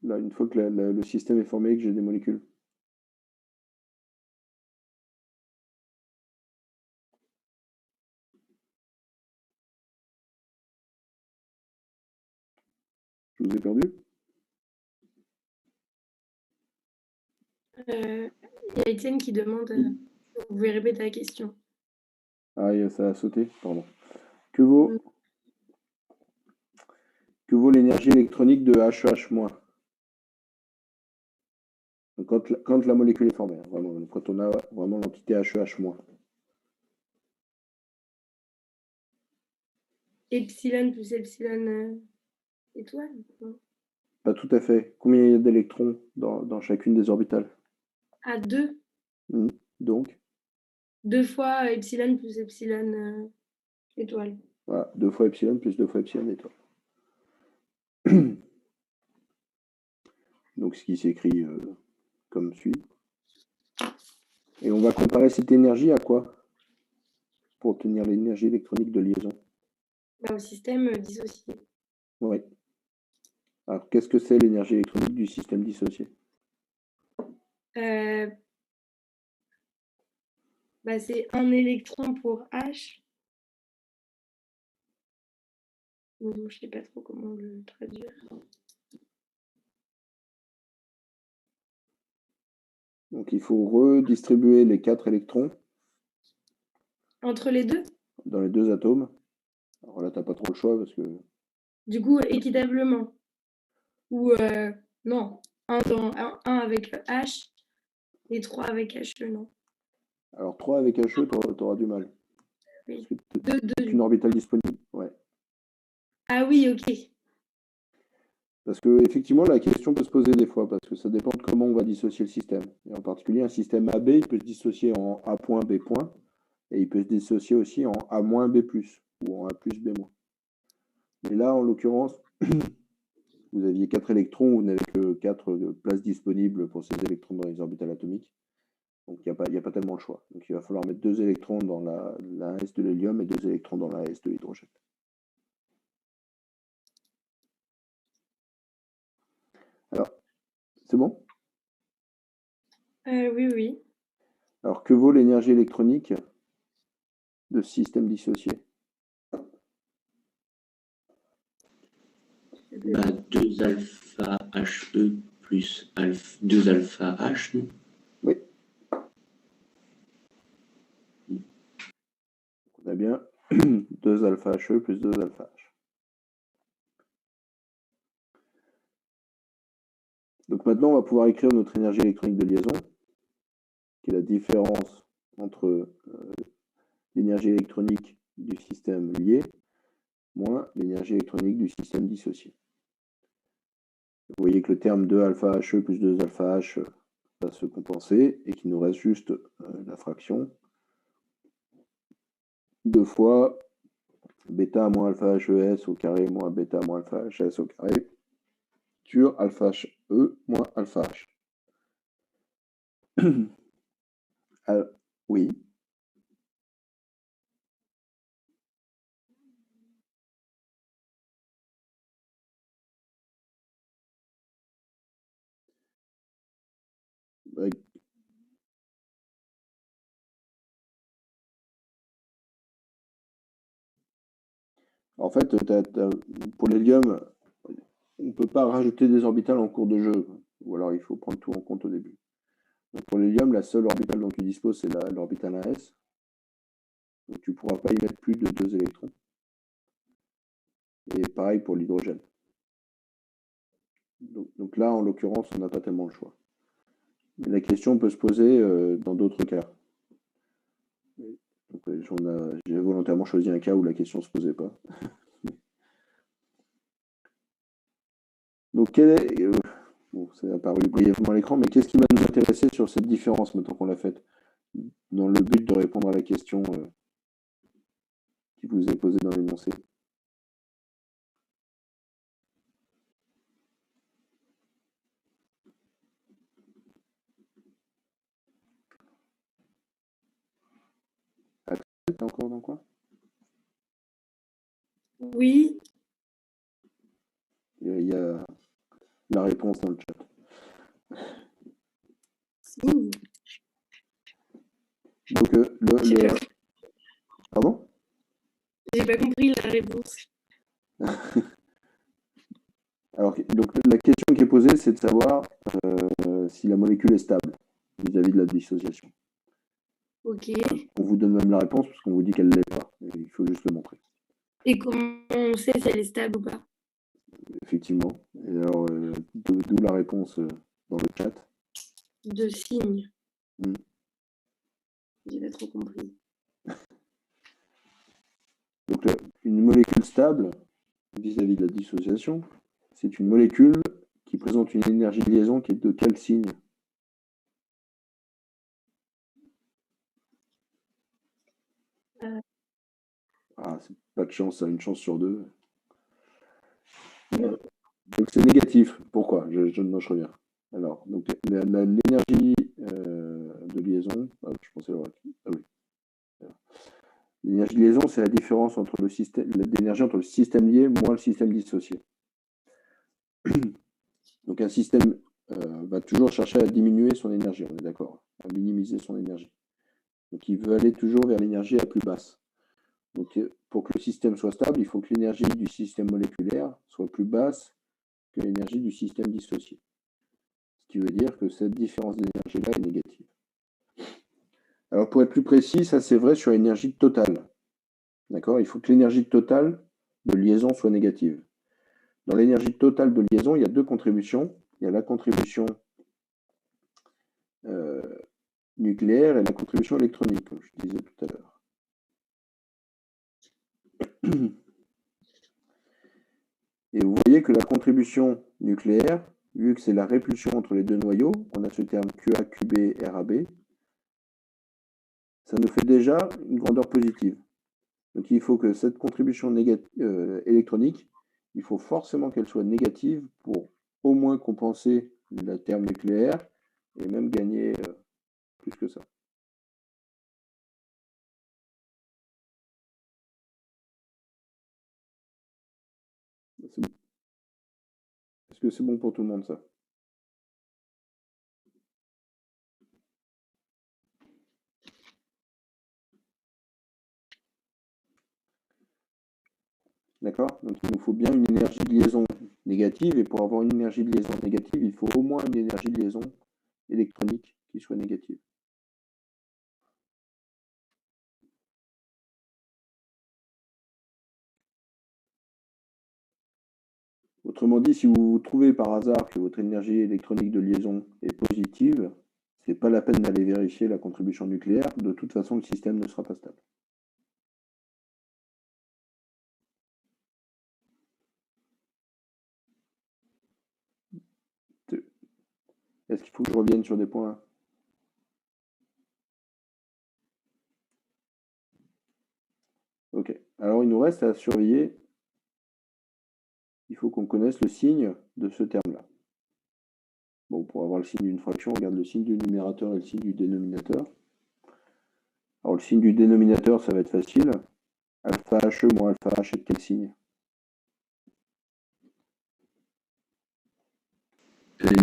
Speaker 1: Là, une fois que le système est formé et que j'ai des molécules. Je vous ai perdu?
Speaker 2: Il y a Étienne qui demande, vous pouvez répéter la question.
Speaker 1: Ah, ça a sauté, pardon. Que vaut l'énergie électronique de HEH-? Quand la molécule est formée, hein, vraiment, quand on a vraiment l'entité HEH-.
Speaker 2: Epsilon plus epsilon étoile?
Speaker 1: Pas tout à fait. Combien il y a d'électrons dans chacune des orbitales?
Speaker 2: À 2.
Speaker 1: Donc
Speaker 2: 2 fois epsilon plus epsilon étoile.
Speaker 1: Voilà, 2 fois epsilon plus 2 fois epsilon étoile. Donc ce qui s'écrit comme suit. Et on va comparer cette énergie à quoi? Pour obtenir l'énergie électronique de liaison?
Speaker 2: Au système dissocié.
Speaker 1: Oui. Alors qu'est-ce que c'est l'énergie électronique du système dissocié?
Speaker 2: C'est 1 électron pour H. Je ne sais pas trop comment le traduire.
Speaker 1: Donc il faut redistribuer les 4 électrons.
Speaker 2: Entre les deux?
Speaker 1: Dans les 2 atomes. Alors là, tu n'as pas trop le choix parce que.
Speaker 2: Du coup, équitablement. Ou non. 1 avec le H et 3 avec HE, non.
Speaker 1: Alors 3 avec HE, tu auras du mal.
Speaker 2: Oui.
Speaker 1: Parce que une orbitale disponible. Ouais.
Speaker 2: Ah oui, ok.
Speaker 1: Parce que effectivement, la question peut se poser des fois, parce que ça dépend de comment on va dissocier le système. Et en particulier, un système AB, il peut se dissocier en A point, B point. Et il peut se dissocier aussi en A-B+, ou en A+B-. Mais là, en l'occurrence, vous aviez 4 électrons, vous n'avez que 4 places disponibles pour ces électrons dans les orbitales atomiques. Donc, il n'y a pas tellement le choix. Donc, il va falloir mettre 2 électrons dans la S de l'hélium et 2 électrons dans la S de l'hydrogène. Alors, c'est bon?
Speaker 2: Oui.
Speaker 1: Alors, que vaut l'énergie électronique de ce système dissocié?
Speaker 3: 2 alpha He plus 2 alpha H, non?
Speaker 1: Oui. On a bien 2 alpha He plus 2 alpha H. Donc maintenant, on va pouvoir écrire notre énergie électronique de liaison, qui est la différence entre l'énergie électronique du système lié moins l'énergie électronique du système dissocié. Vous voyez que le terme 2 alpha He plus 2 alpha H va se compenser et qu'il nous reste juste la fraction 2 fois bêta moins alpha HES au carré moins bêta moins alpha HS au carré sur alpha HE moins alpha H. Oui. En fait, pour l'hélium, on ne peut pas rajouter des orbitales en cours de jeu, ou alors il faut prendre tout en compte au début. Donc pour l'hélium, la seule orbitale dont tu disposes, c'est l'orbitale 1s. Donc tu ne pourras pas y mettre plus de 2 électrons. Et pareil pour l'hydrogène. Donc là, en l'occurrence, on n'a pas tellement le choix. Mais la question peut se poser dans d'autres cas. J'ai volontairement choisi un cas où la question ne se posait pas. Donc, quel est... bon, ça a apparu brièvement à l'écran, mais qu'est-ce qui va nous intéresser sur cette différence maintenant qu'on l'a faite, dans le but de répondre à la question qui vous est posée dans l'énoncé? T'es encore dans quoi?
Speaker 2: Oui.
Speaker 1: Il y a la réponse dans le chat.
Speaker 2: Ouh.
Speaker 1: Donc, Pardon?
Speaker 2: J'ai pas compris la réponse.
Speaker 1: Alors, donc, la question qui est posée, c'est de savoir si la molécule est stable vis-à-vis de la dissociation.
Speaker 2: Ok.
Speaker 1: On vous donne même la réponse parce qu'on vous dit qu'elle ne l'est pas. Il faut juste le montrer.
Speaker 2: Et comment on sait si elle est stable ou pas?
Speaker 1: Effectivement. Et alors, d'où la réponse dans le chat.
Speaker 2: De signes. J'ai pas trop compris.
Speaker 1: Donc, une molécule stable vis-à-vis de la dissociation, c'est une molécule qui présente une énergie de liaison qui est de quel signe? Ah, c'est pas de chance, ça, une chance sur 2. Donc c'est négatif. Pourquoi? Je reviens. Alors, donc l'énergie de liaison, je pensais l'avoir écrit. Ah oui. L'énergie de liaison, c'est la différence entre le système, l'énergie entre le système lié moins le système dissocié. Donc un système va toujours chercher à diminuer son énergie, on est d'accord, à minimiser son énergie. Donc il veut aller toujours vers l'énergie la plus basse. Donc pour que le système soit stable, il faut que l'énergie du système moléculaire soit plus basse que l'énergie du système dissocié. Ce qui veut dire que cette différence d'énergie-là est négative. Alors pour être plus précis, ça c'est vrai sur l'énergie totale. D'accord? Il faut que l'énergie totale de liaison soit négative. Dans l'énergie totale de liaison, il y a 2 contributions. Il y a la contribution nucléaire et la contribution électronique, comme je disais tout à l'heure. Et vous voyez que la contribution nucléaire, vu que c'est la répulsion entre les 2 noyaux, on a ce terme QA, QB, RAB, ça nous fait déjà une grandeur positive. Donc il faut que cette contribution électronique, il faut forcément qu'elle soit négative pour au moins compenser le terme nucléaire et même gagner plus que ça. C'est bon. Est-ce que c'est bon pour tout le monde, ça? D'accord? Donc il nous faut bien une énergie de liaison négative, et pour avoir une énergie de liaison négative, il faut au moins une énergie de liaison électronique qui soit négative. Autrement dit, si vous trouvez par hasard que votre énergie électronique de liaison est positive, ce n'est pas la peine d'aller vérifier la contribution nucléaire. De toute façon, le système ne sera pas stable. Est-ce qu'il faut que je revienne sur des points? Ok. Alors, il nous reste à surveiller. Il faut qu'on connaisse le signe de ce terme-là. Bon, pour avoir le signe d'une fraction, on regarde le signe du numérateur et le signe du dénominateur. Alors, le signe du dénominateur, ça va être facile. Alpha HE moins alpha H est de quel signe?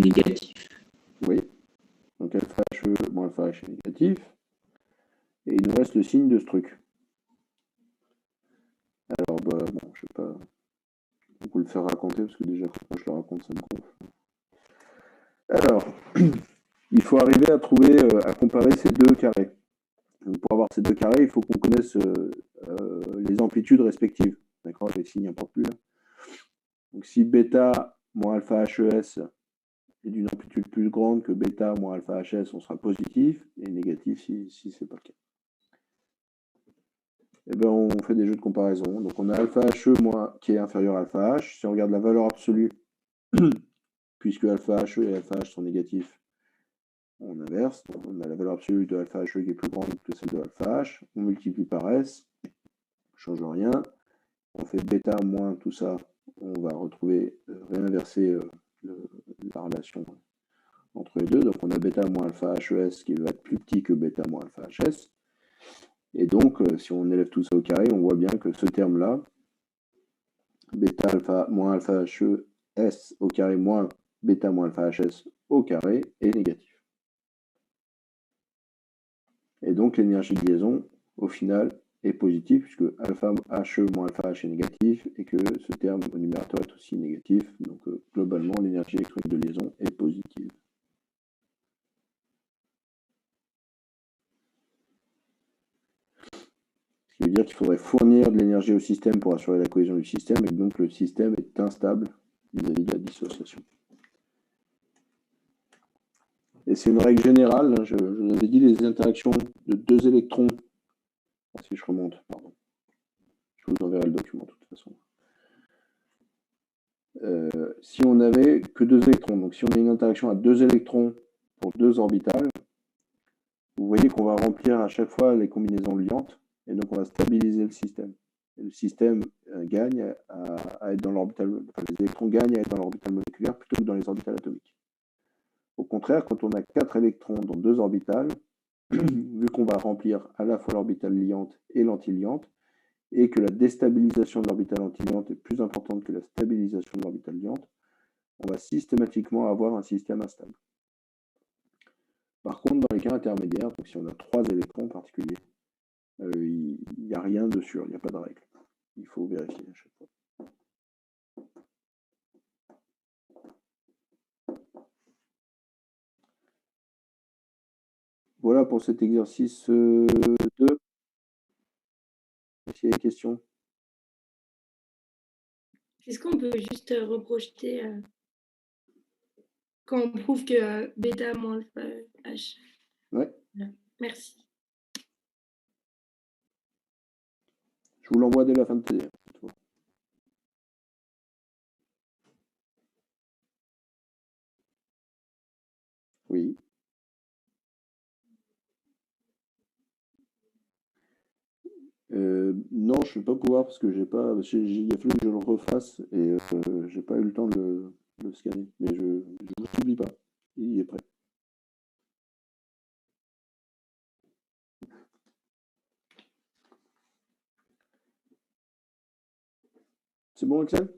Speaker 3: Négatif.
Speaker 1: Oui. Donc alpha HE moins alpha H est négatif. Et il nous reste le signe de ce truc. Alors, bah, bon, je sais pas. On peut le faire raconter, parce que déjà, quand je le raconte, ça me gonfle. Alors, il faut arriver à trouver, à comparer ces deux carrés. Donc, pour avoir ces deux carrés, il faut qu'on connaisse les amplitudes respectives. D'accord? Les signes n'importe plus là. Donc, si bêta moins alpha HES est d'une amplitude plus grande que bêta moins alpha HS, on sera positif, et négatif si ce n'est pas le cas. Eh bien, on fait des jeux de comparaison. Donc, on a alpha HE moins, qui est inférieur à alpha H. Si on regarde la valeur absolue, puisque alpha HE et alpha H sont négatifs, on inverse. Donc, on a la valeur absolue de alpha HE qui est plus grande que celle de alpha H. On multiplie par S. On ne change rien. On fait bêta moins tout ça. On va retrouver, réinverser la relation entre les deux. Donc, on a bêta moins alpha HES qui va être plus petit que bêta moins alpha HS. Et donc, si on élève tout ça au carré, on voit bien que ce terme-là, bêta alpha moins alpha HES au carré moins bêta moins alpha HS au carré est négatif. Et donc, l'énergie de liaison, au final, est positive, puisque alpha HE moins alpha H est négatif, et que ce terme au numérateur est aussi négatif. Donc, globalement, l'énergie électronique de liaison est positive. Ce qui veut dire qu'il faudrait fournir de l'énergie au système pour assurer la cohésion du système, et donc le système est instable vis-à-vis de la dissociation. Et c'est une règle générale, hein, je vous avais dit les interactions de deux électrons, si je remonte, pardon, je vous enverrai le document de toute façon. Si on n'avait que deux électrons, donc si on a une interaction à deux électrons pour deux orbitales, vous voyez qu'on va remplir à chaque fois les combinaisons liantes, et donc on va stabiliser le système. Et le système gagne à être dans l'orbital, enfin les électrons gagnent à être dans l'orbital moléculaire plutôt que dans les orbitales atomiques. Au contraire, quand on a 4 électrons dans deux orbitales, vu qu'on va remplir à la fois l'orbitale liante et l'antiliante, et que la déstabilisation de l'orbitale antiliante est plus importante que la stabilisation de l'orbitale liante, on va systématiquement avoir un système instable. Par contre, dans les cas intermédiaires, donc si on a 3 électrons en particulier, il n'y a rien de sûr, il n'y a pas de règle. Il faut vérifier à chaque fois. Voilà pour cet exercice 2. S'il y a des questions.
Speaker 2: Est-ce qu'on peut juste reprojeter quand on prouve que bêta moins alpha H?
Speaker 1: Ouais.
Speaker 2: Merci.
Speaker 1: Je vous l'envoie dès la fin de TD. Oui. Non, je ne vais pas pouvoir parce que j'ai pas. Il a fallu que je le refasse et j'ai pas eu le temps de le scanner. Mais je ne vous oublie pas. Il est prêt. C'est bon, Axel?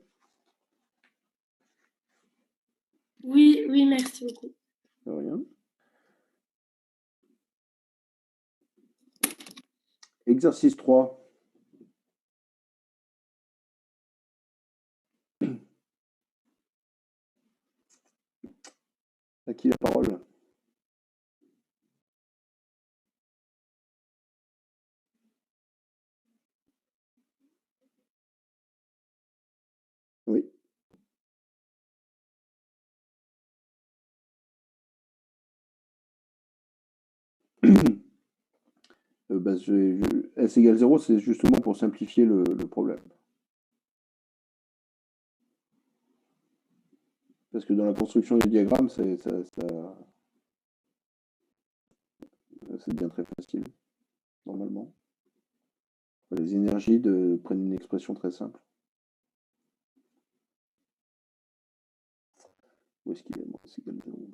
Speaker 2: Oui, oui, merci beaucoup.
Speaker 1: De rien. Exercice 3. À qui la parole? Oui. Bah, S égale 0, c'est justement pour simplifier le problème. Parce que dans la construction du diagramme, ça devient très facile, normalement. Les énergies prennent une expression très simple. Où est-ce qu'il est, moi? S égale 0.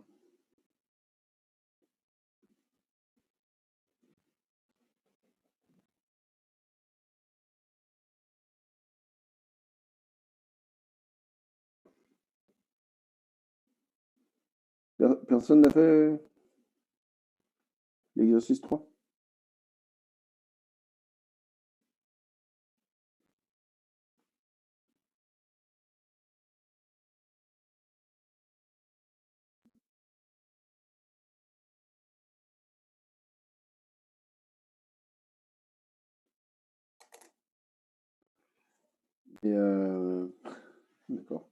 Speaker 1: Personne n'a fait l'exercice 3? Et d'accord.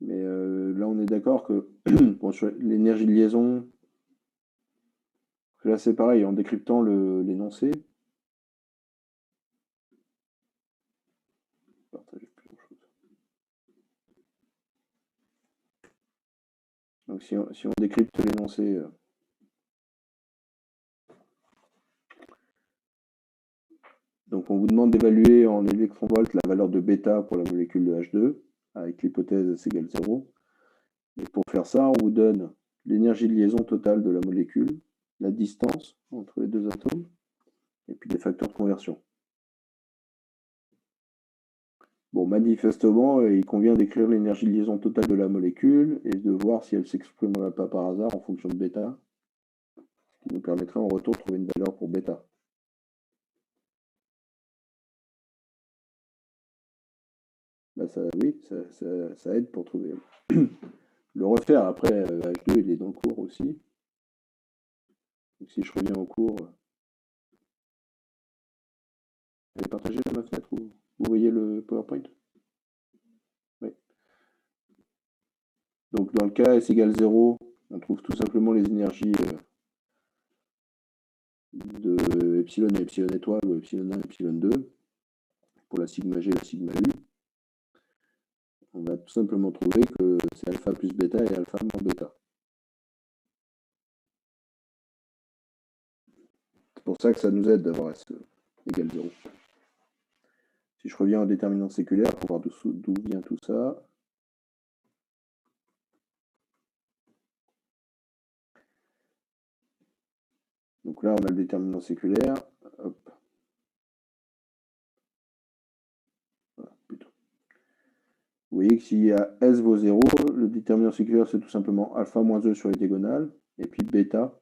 Speaker 1: Mais là, on est d'accord que bon, sur l'énergie de liaison, là, c'est pareil, en décryptant l'énoncé. Partager plusieurs choses. Donc, si on décrypte l'énoncé, donc on vous demande d'évaluer en électronvolts la valeur de bêta pour la molécule de H2, avec l'hypothèse S égale 0. Et pour faire ça, on vous donne l'énergie de liaison totale de la molécule, la distance entre les deux atomes, et puis des facteurs de conversion. Bon, manifestement, il convient d'écrire l'énergie de liaison totale de la molécule et de voir si elle s'exprimerait pas par hasard en fonction de bêta, ce qui nous permettrait en retour de trouver une valeur pour bêta. Bah oui, ça aide pour trouver. Le refaire après, H2, il est dans le cours aussi. Donc si je reviens au cours, vous avez partagé ma fenêtre ou vous voyez le PowerPoint? Oui. Donc dans le cas S égale 0, on trouve tout simplement les énergies de epsilon et epsilon étoile ou epsilon 1 et epsilon 2 pour la sigma G et la sigma U. On va tout simplement trouver que c'est alpha plus bêta et alpha moins bêta. C'est pour ça que ça nous aide d'avoir S égale 0. Si je reviens au déterminant séculaire pour voir d'où vient tout ça. Donc là, on a le déterminant séculaire. Hop. Voilà, plutôt. Vous voyez que si S vaut 0, le déterminant séculaire, c'est tout simplement alpha moins E sur les diagonales, et puis bêta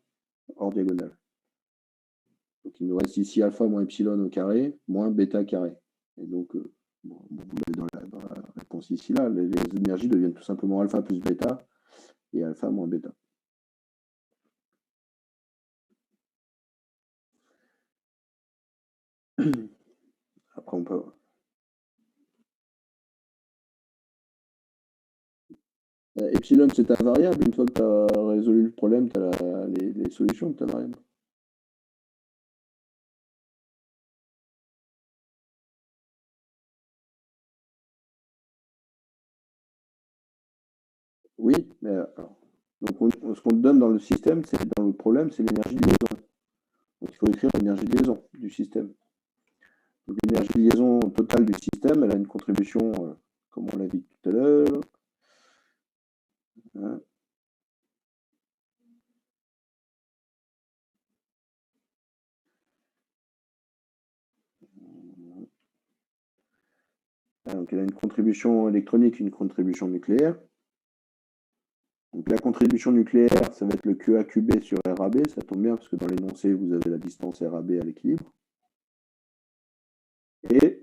Speaker 1: hors diagonale. Donc il nous reste ici alpha moins epsilon au carré, moins bêta carré. Et donc, bon, vous l'avez dans la réponse ici, là, les énergies deviennent tout simplement alpha plus bêta et alpha moins bêta. Après, on peut... Epsilon, c'est ta variable. Une fois que tu as résolu le problème, tu as les solutions de ta variable. Oui, mais alors, Donc, ce qu'on donne dans le système, dans le problème, c'est l'énergie de liaison. Donc, il faut écrire l'énergie de liaison du système. Donc, l'énergie de liaison totale du système, elle a une contribution, comme on l'a dit tout à l'heure. Hein. Donc, elle a une contribution électronique, une contribution nucléaire. Donc, la contribution nucléaire, ça va être le QA/QB sur RAB. Ça tombe bien parce que dans l'énoncé, vous avez la distance RAB à l'équilibre. Et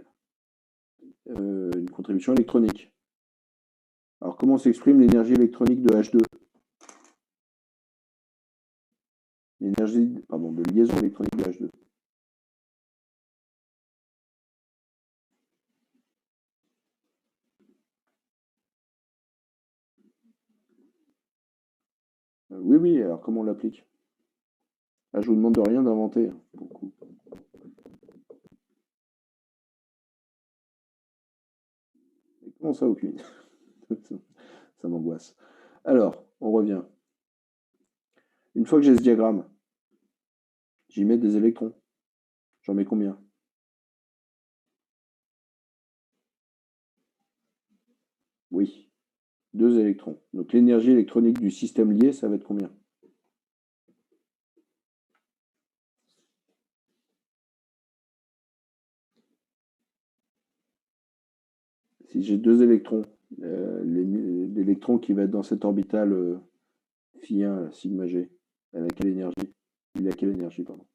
Speaker 1: une contribution électronique. Alors, comment s'exprime l'énergie électronique de H2? L'énergie, de liaison électronique de H2. Oui, alors comment on l'applique? Là, je vous demande de rien d'inventer. Beaucoup. Et comment ça, aucune? Ça m'angoisse. Alors, on revient. Une fois que j'ai ce diagramme, j'y mets des électrons. J'en mets combien? Oui, 2 électrons. Donc l'énergie électronique du système lié, ça va être combien? Si j'ai 2 électrons, l'électron qui va être dans cette orbitale phi1, sigma g, elle a quelle énergie? Il a quelle énergie, pardon?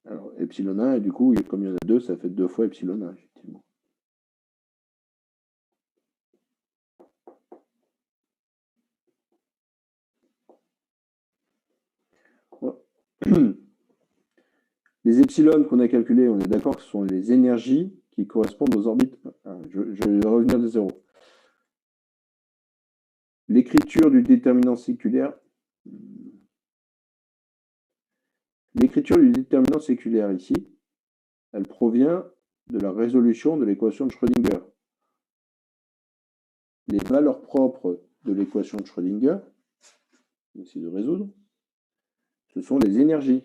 Speaker 1: Alors, epsilon 1, et du coup, comme il y en a 2, ça fait 2 fois epsilon 1, effectivement. Les epsilon qu'on a calculés, on est d'accord que ce sont les énergies qui correspondent aux orbites. Je vais revenir de zéro. L'écriture du déterminant séculaire. L'écriture du déterminant séculaire ici, elle provient de la résolution de l'équation de Schrödinger. Les valeurs propres de l'équation de Schrödinger, on essaie de résoudre, ce sont les énergies,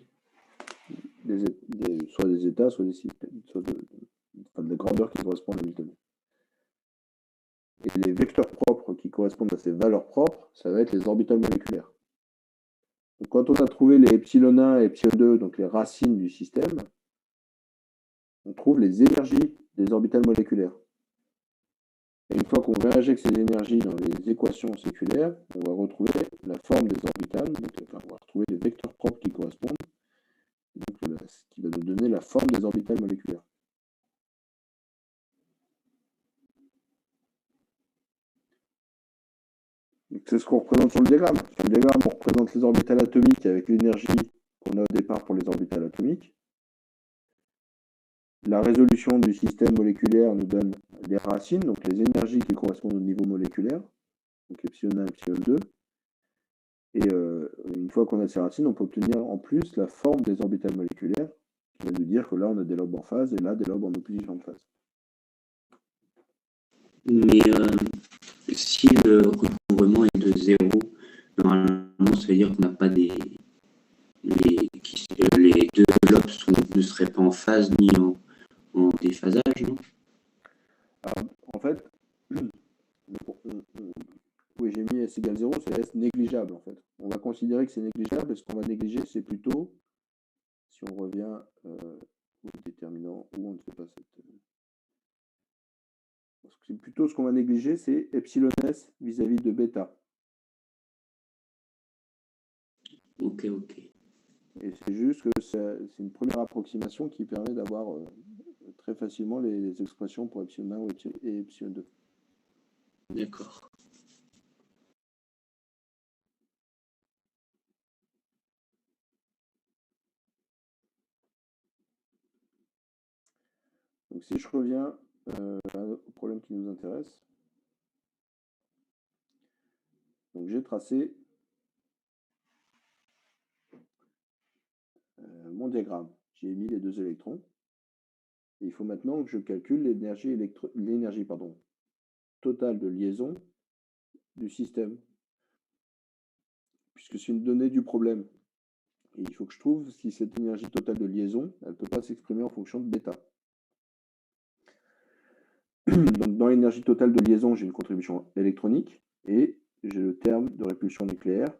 Speaker 1: soit des états, soit des systèmes, soit des grandeurs qui correspondent à Hamilton. Et les vecteurs propres qui correspondent à ces valeurs propres, ça va être les orbitales moléculaires. Donc, quand on a trouvé les epsilon 1 et epsilon 2, donc les racines du système, on trouve les énergies des orbitales moléculaires. Et une fois qu'on réinjecte ces énergies dans les équations séculaires, on va retrouver la forme des orbitales, donc on va retrouver les vecteurs propres qui correspondent, donc ce qui va nous donner la forme des orbitales moléculaires. C'est ce qu'on représente sur le diagramme. Sur le diagramme, on représente les orbitales atomiques avec l'énergie qu'on a au départ pour les orbitales atomiques. La résolution du système moléculaire nous donne les racines, donc les énergies qui correspondent au niveau moléculaire, donc epsilon 1, epsilon 2. Et une fois qu'on a ces racines, on peut obtenir en plus la forme des orbitales moléculaires, qui va nous dire que là, on a des lobes en phase et là, des lobes en opposition de phase.
Speaker 3: Mais si le recouvrement est de 0, normalement, ça veut dire qu'on n'a pas les deux lobes ne seraient pas en phase ni en déphasage, non?
Speaker 1: Alors, en fait, oui, j'ai mis S égale 0, c'est S négligeable en fait. On va considérer que c'est négligeable et ce qu'on va négliger, c'est plutôt, si on revient au déterminant où on ne fait pas cette. C'est plutôt ce qu'on va négliger, c'est epsilon S vis-à-vis de bêta.
Speaker 3: Ok.
Speaker 1: Et c'est juste que c'est une première approximation qui permet d'avoir très facilement les expressions pour epsilon 1 et epsilon 2.
Speaker 3: D'accord.
Speaker 1: Donc si je reviens au problème qui nous intéresse, donc j'ai tracé mon diagramme. J'ai mis les 2 électrons. Il faut maintenant que je calcule l'énergie totale de liaison du système, puisque c'est une donnée du problème. Et il faut que je trouve si cette énergie totale de liaison, elle ne peut pas s'exprimer en fonction de bêta. Donc dans l'énergie totale de liaison, j'ai une contribution électronique et j'ai le terme de répulsion nucléaire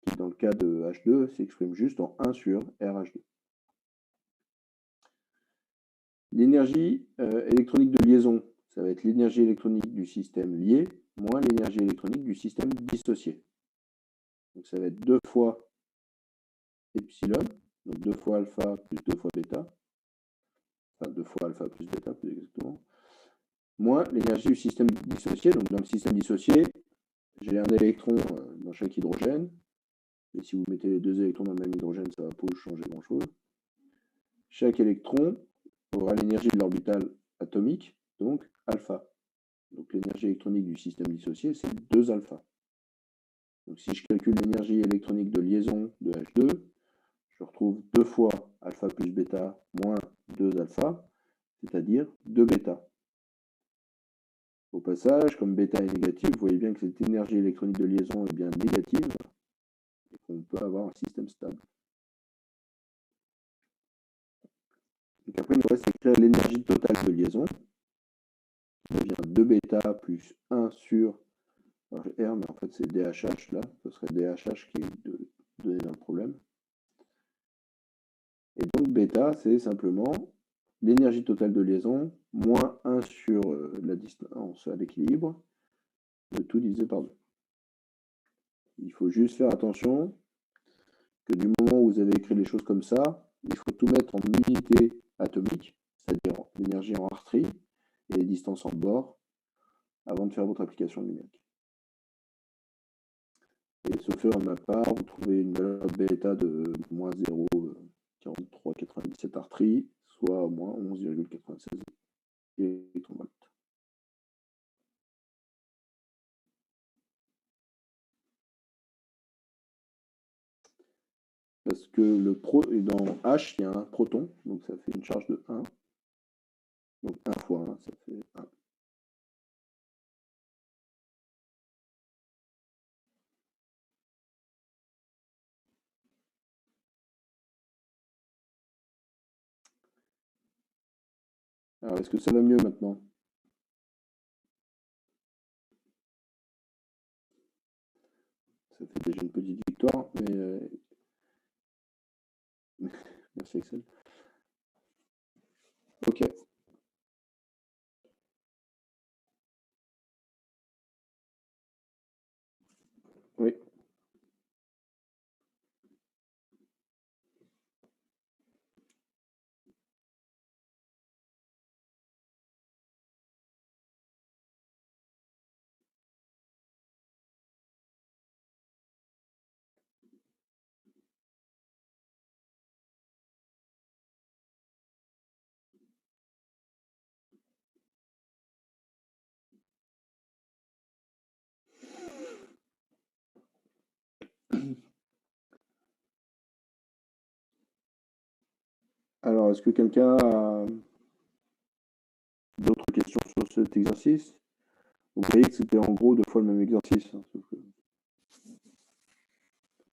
Speaker 1: qui, dans le cas de H2, s'exprime juste en 1 sur RH2. L'énergie électronique de liaison, ça va être l'énergie électronique du système lié moins l'énergie électronique du système dissocié. Donc ça va être 2 fois epsilon, donc 2 fois alpha plus 2 fois bêta, enfin 2 fois alpha plus bêta plus exactement, moins l'énergie du système dissocié. Donc dans le système dissocié, j'ai un électron dans chaque hydrogène, et si vous mettez les 2 électrons dans le même hydrogène, ça ne va pas changer grand-chose. Chaque électron aura l'énergie de l'orbital atomique, donc alpha. Donc l'énergie électronique du système dissocié, c'est 2 alpha. Donc si je calcule l'énergie électronique de liaison de H2, je retrouve 2 fois alpha plus bêta moins 2 alpha, c'est-à-dire 2 bêta. Au passage, comme bêta est négative, vous voyez bien que cette énergie électronique de liaison est bien négative et qu'on peut avoir un système stable. Donc après, il nous reste à écrire l'énergie totale de liaison, qui devient 2 bêta plus 1 sur R, mais en fait c'est DHH là, ce serait DHH qui est donné dans le problème. Et donc bêta, c'est simplement l'énergie totale de liaison moins 1 sur la distance à l'équilibre, de tout divisé par 2. Il faut juste faire attention que du moment où vous avez écrit les choses comme ça, il faut tout mettre en unité atomique, c'est-à-dire l'énergie en arterie et les distances en bord, avant de faire votre application numérique. Et sauf erreur de ma part, vous trouvez une valeur de bêta de moins 0,4397 arterie, soit moins 11,96 électronvolts. Parce que dans H, il y a un proton, donc ça fait une charge de 1. Donc 1 fois 1, ça fait 1. Alors, est-ce que ça va mieux maintenant? Ça fait déjà une petite victoire, mais merci Excel. Ok. Oui. Alors, est-ce que quelqu'un a d'autres questions sur cet exercice? Vous voyez que c'était en gros 2 fois le même exercice. Hein,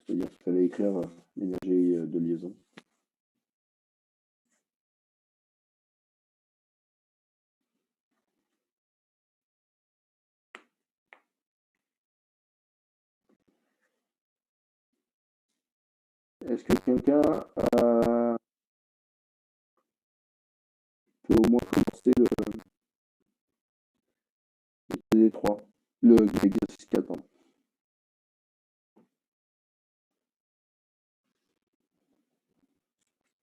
Speaker 1: c'est-à-dire qu'il fallait écrire l'énergie de liaison. Est-ce que quelqu'un peut au moins commencer les 3, l'exercice 4, pardon.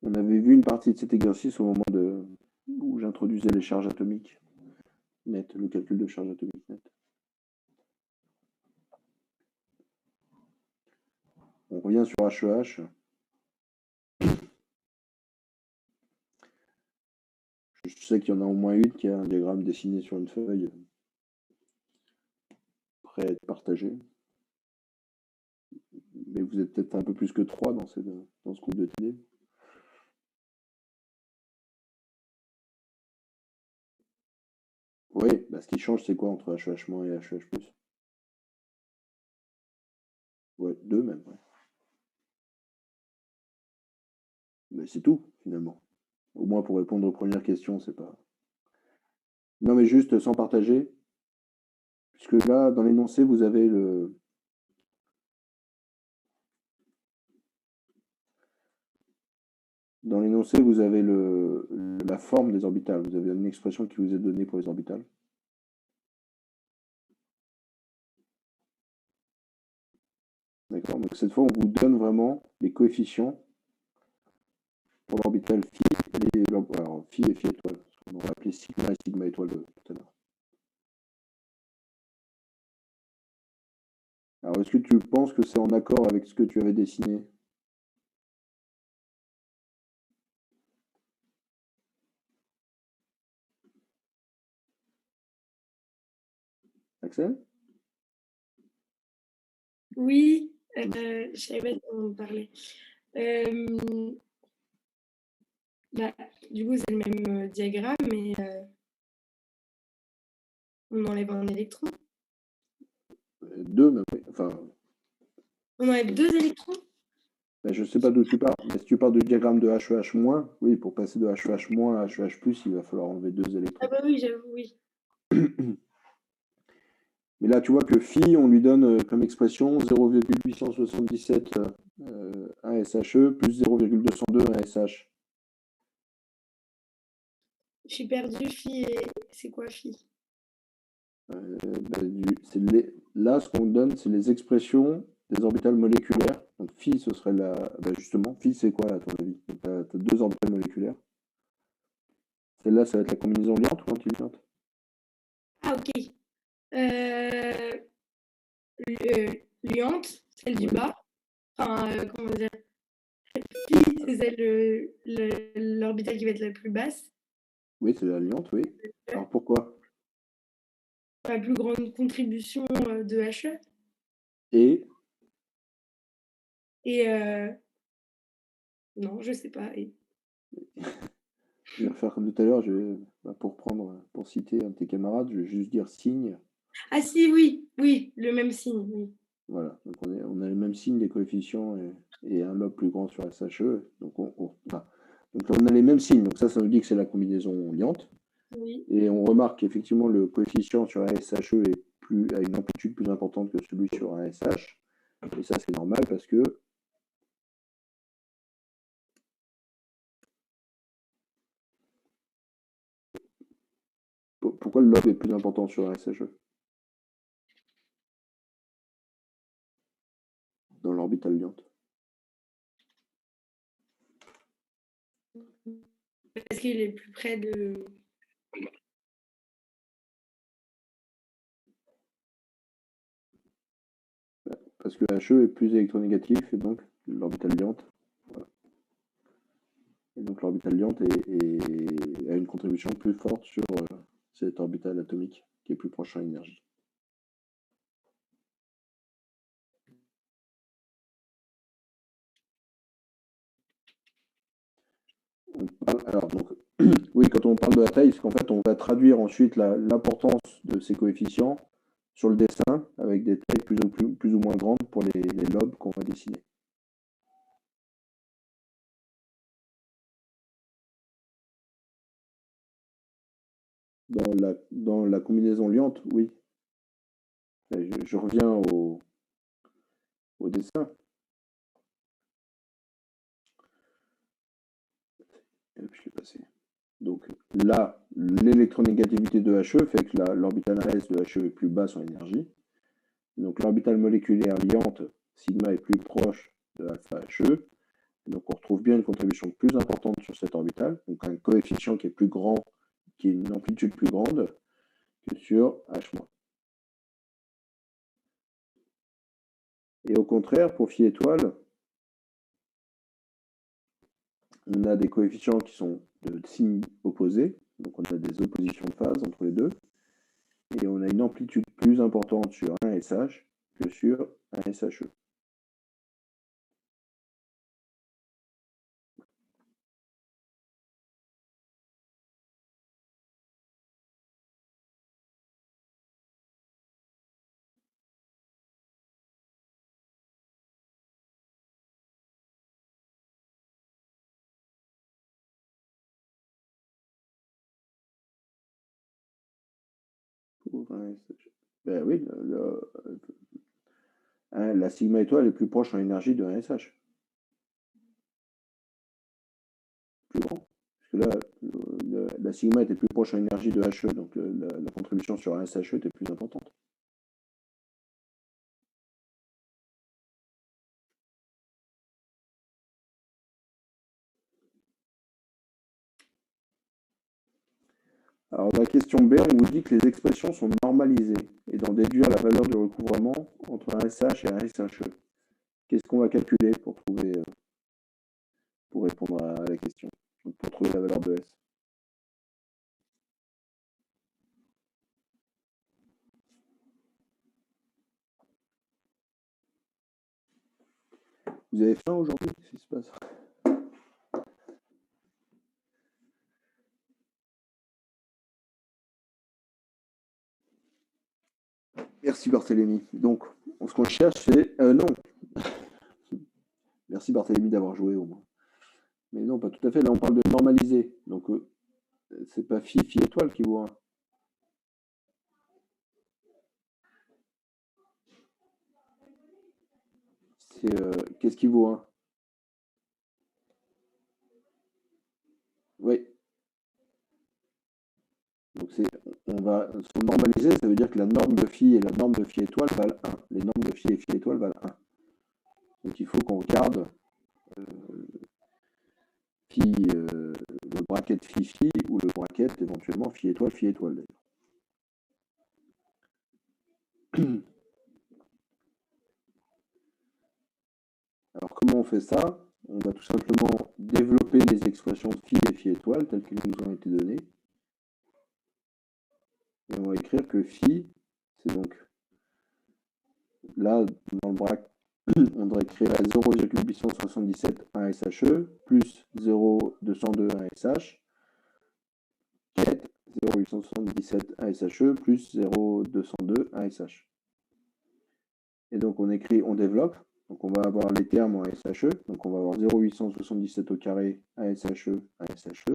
Speaker 1: On avait vu une partie de cet exercice au moment où j'introduisais les charges atomiques nettes, le calcul de charges atomiques nettes. On revient sur HEH. Je sais qu'il y en a au moins une qui a un diagramme dessiné sur une feuille prêt à être partagé. Mais vous êtes peut-être un peu plus que 3 dans ce groupe de TD. Oui, bah, ce qui change, c'est quoi entre HEH- et HEH+? Ouais, 2 même, ouais. Mais c'est tout, finalement. Au moins pour répondre aux premières questions, c'est pas. Non, mais juste sans partager, puisque là, dans l'énoncé, vous avez le. Dans l'énoncé, vous avez la forme des orbitales. Vous avez une expression qui vous est donnée pour les orbitales. D'accord? Donc cette fois, on vous donne vraiment les coefficients pour l'orbital phi alors, phi et phi étoile. On va appeler sigma et sigma étoile tout à l'heure. Alors, est-ce que tu penses que c'est en accord avec ce que tu avais dessiné? Axel?
Speaker 2: Oui, je savais pas comment on parlait. Bah, du coup, c'est le même diagramme, mais on enlève un électron.
Speaker 1: 2 même, oui. Enfin,
Speaker 2: On enlève 2 électrons.
Speaker 1: ben, je ne sais pas d'où tu pars, mais si tu pars du diagramme de HEH-, oui, pour passer de HEH- à HEH+, il va falloir enlever 2
Speaker 2: Ah
Speaker 1: électrons.
Speaker 2: bah oui, j'avoue, oui.
Speaker 1: Mais là, tu vois que phi, on lui donne comme expression 0,877 1 SHE plus 0,202 1 SH.
Speaker 2: Je suis perdue, phi, et c'est quoi phi?
Speaker 1: Là, ce qu'on donne, c'est les expressions des orbitales moléculaires. Donc phi, ce serait justement, phi, c'est quoi, là, à ton avis? Tu as 2 orbitales moléculaires. Celle-là, ça va être la combinaison liante ou anti-liante?
Speaker 2: Ah, ok. Liante, celle du
Speaker 1: Oui.
Speaker 2: bas. Enfin, comment dire? Phi, c'est celle, l'orbitale qui va être la plus basse.
Speaker 1: Oui, c'est la liante, oui. Alors pourquoi?
Speaker 2: La plus grande contribution de HE.
Speaker 1: Et
Speaker 2: Et non, je sais pas. Et...
Speaker 1: je vais refaire comme tout à l'heure, pour citer un de tes camarades, je vais juste dire signe.
Speaker 2: Ah si, oui, oui, le même signe, oui.
Speaker 1: Voilà, donc on a les mêmes signes des coefficients et un lobe plus grand sur SHE. Donc, donc on a les mêmes signes, donc ça nous dit que c'est la combinaison liante.
Speaker 2: Oui.
Speaker 1: Et on remarque qu'effectivement le coefficient sur un SHE a une amplitude plus importante que celui sur un SH. Et ça c'est normal parce que pourquoi le lobe est plus important sur un SHE dans l'orbitale liante?
Speaker 2: Parce qu'il est plus près de...
Speaker 1: Parce que HE est plus électronégatif et donc l'orbitale liante. Voilà. Et donc l'orbitale liante a une contribution plus forte sur cette orbitale atomique qui est plus proche en énergie. Alors donc, oui, quand on parle de la taille, c'est qu'en fait on va traduire ensuite l'importance de ces coefficients sur le dessin avec des tailles plus ou moins grandes pour les lobes qu'on va dessiner. Dans la combinaison liante, oui. Je reviens au dessin. Et puis je l'ai passé. Donc là, l'électronégativité de HE fait que l'orbital S de HE est plus basse en énergie. Donc l'orbitale moléculaire liante, sigma est plus proche de alpha HE. Donc on retrouve bien une contribution plus importante sur cette orbitale, donc un coefficient qui est plus grand, qui a une amplitude plus grande que sur H-. Et au contraire, pour phi étoile, on a des coefficients qui sont de signes opposés, donc on a des oppositions de phase entre les deux, et on a une amplitude plus importante sur un SH que sur un SHE. Pour un SH. Ben oui, la sigma étoile est plus proche en énergie de 1 SH. Plus grand. Parce que là, la sigma était plus proche en énergie de HE, donc la contribution sur 1 SHE était plus importante. Alors, la question B, on vous dit que les expressions sont normalisées et d'en déduire la valeur du recouvrement entre un SH et un SHE. Qu'est-ce qu'on va calculer pour répondre à la question, donc pour trouver la valeur de S? Vous avez faim aujourd'hui? Qu'est-ce qui se passe? Merci Barthélémy. Donc, ce qu'on cherche, c'est... non. Merci Barthélémy d'avoir joué au moins. Mais non, pas tout à fait. Là, on parle de normaliser. Donc, c'est pas phi étoile qui vaut 1. C'est... qu'est-ce qui vaut 1? Oui. Donc, on va se normaliser, ça veut dire que la norme de phi et la norme de phi étoile valent 1. Les normes de phi et phi étoile valent 1. Donc, il faut qu'on regarde le bracket phi ou le bracket éventuellement phi étoile d'ailleurs. Alors comment on fait ça? On va tout simplement développer les expressions phi et phi étoile telles qu'elles nous ont été données. Et on va écrire que phi, c'est donc là dans le bracket, on devrait écrire 0,877 1 SHE plus 0,202 1 SH, quête 0,877 1 SHE plus 0,202 1 SH. Et donc on écrit, on développe, donc on va avoir les termes en SHE, donc on va avoir 0,877 au carré 1 SHE, 1 SHE,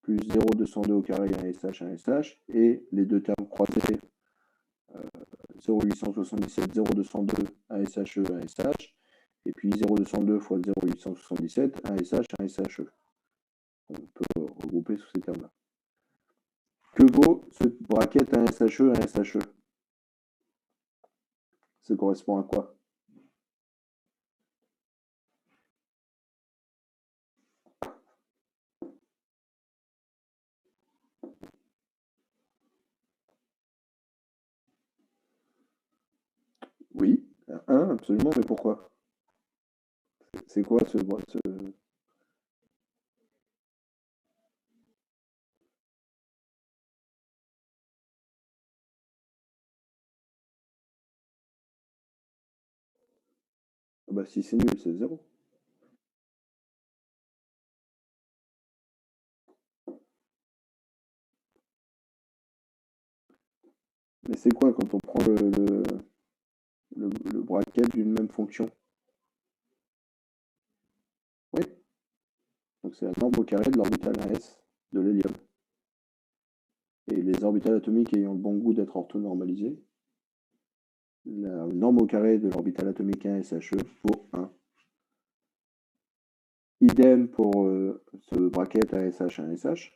Speaker 1: plus 0,202 au carré 1 SH, 1 SH, et les deux termes croisés 0,877, 0,202, 1 SHE, 1 SH, et puis 0,202 fois 0,877, 1 SH, 1 SHE. On peut regrouper sous ces termes-là. Que vaut ce bracket 1 SHE, 1 SHE? Ça correspond à quoi? Oui, 1, absolument, mais pourquoi? C'est quoi ce... Ah bah si c'est nul, c'est 0. Mais c'est quoi quand on prend le bracket d'une même fonction? Oui. Donc c'est la norme au carré de l'orbital AS de l'hélium. Et les orbitales atomiques ayant le bon goût d'être orthonormalisées, la norme au carré de l'orbital atomique 1 SHE vaut 1. Idem pour ce bracket ASH 1 SH.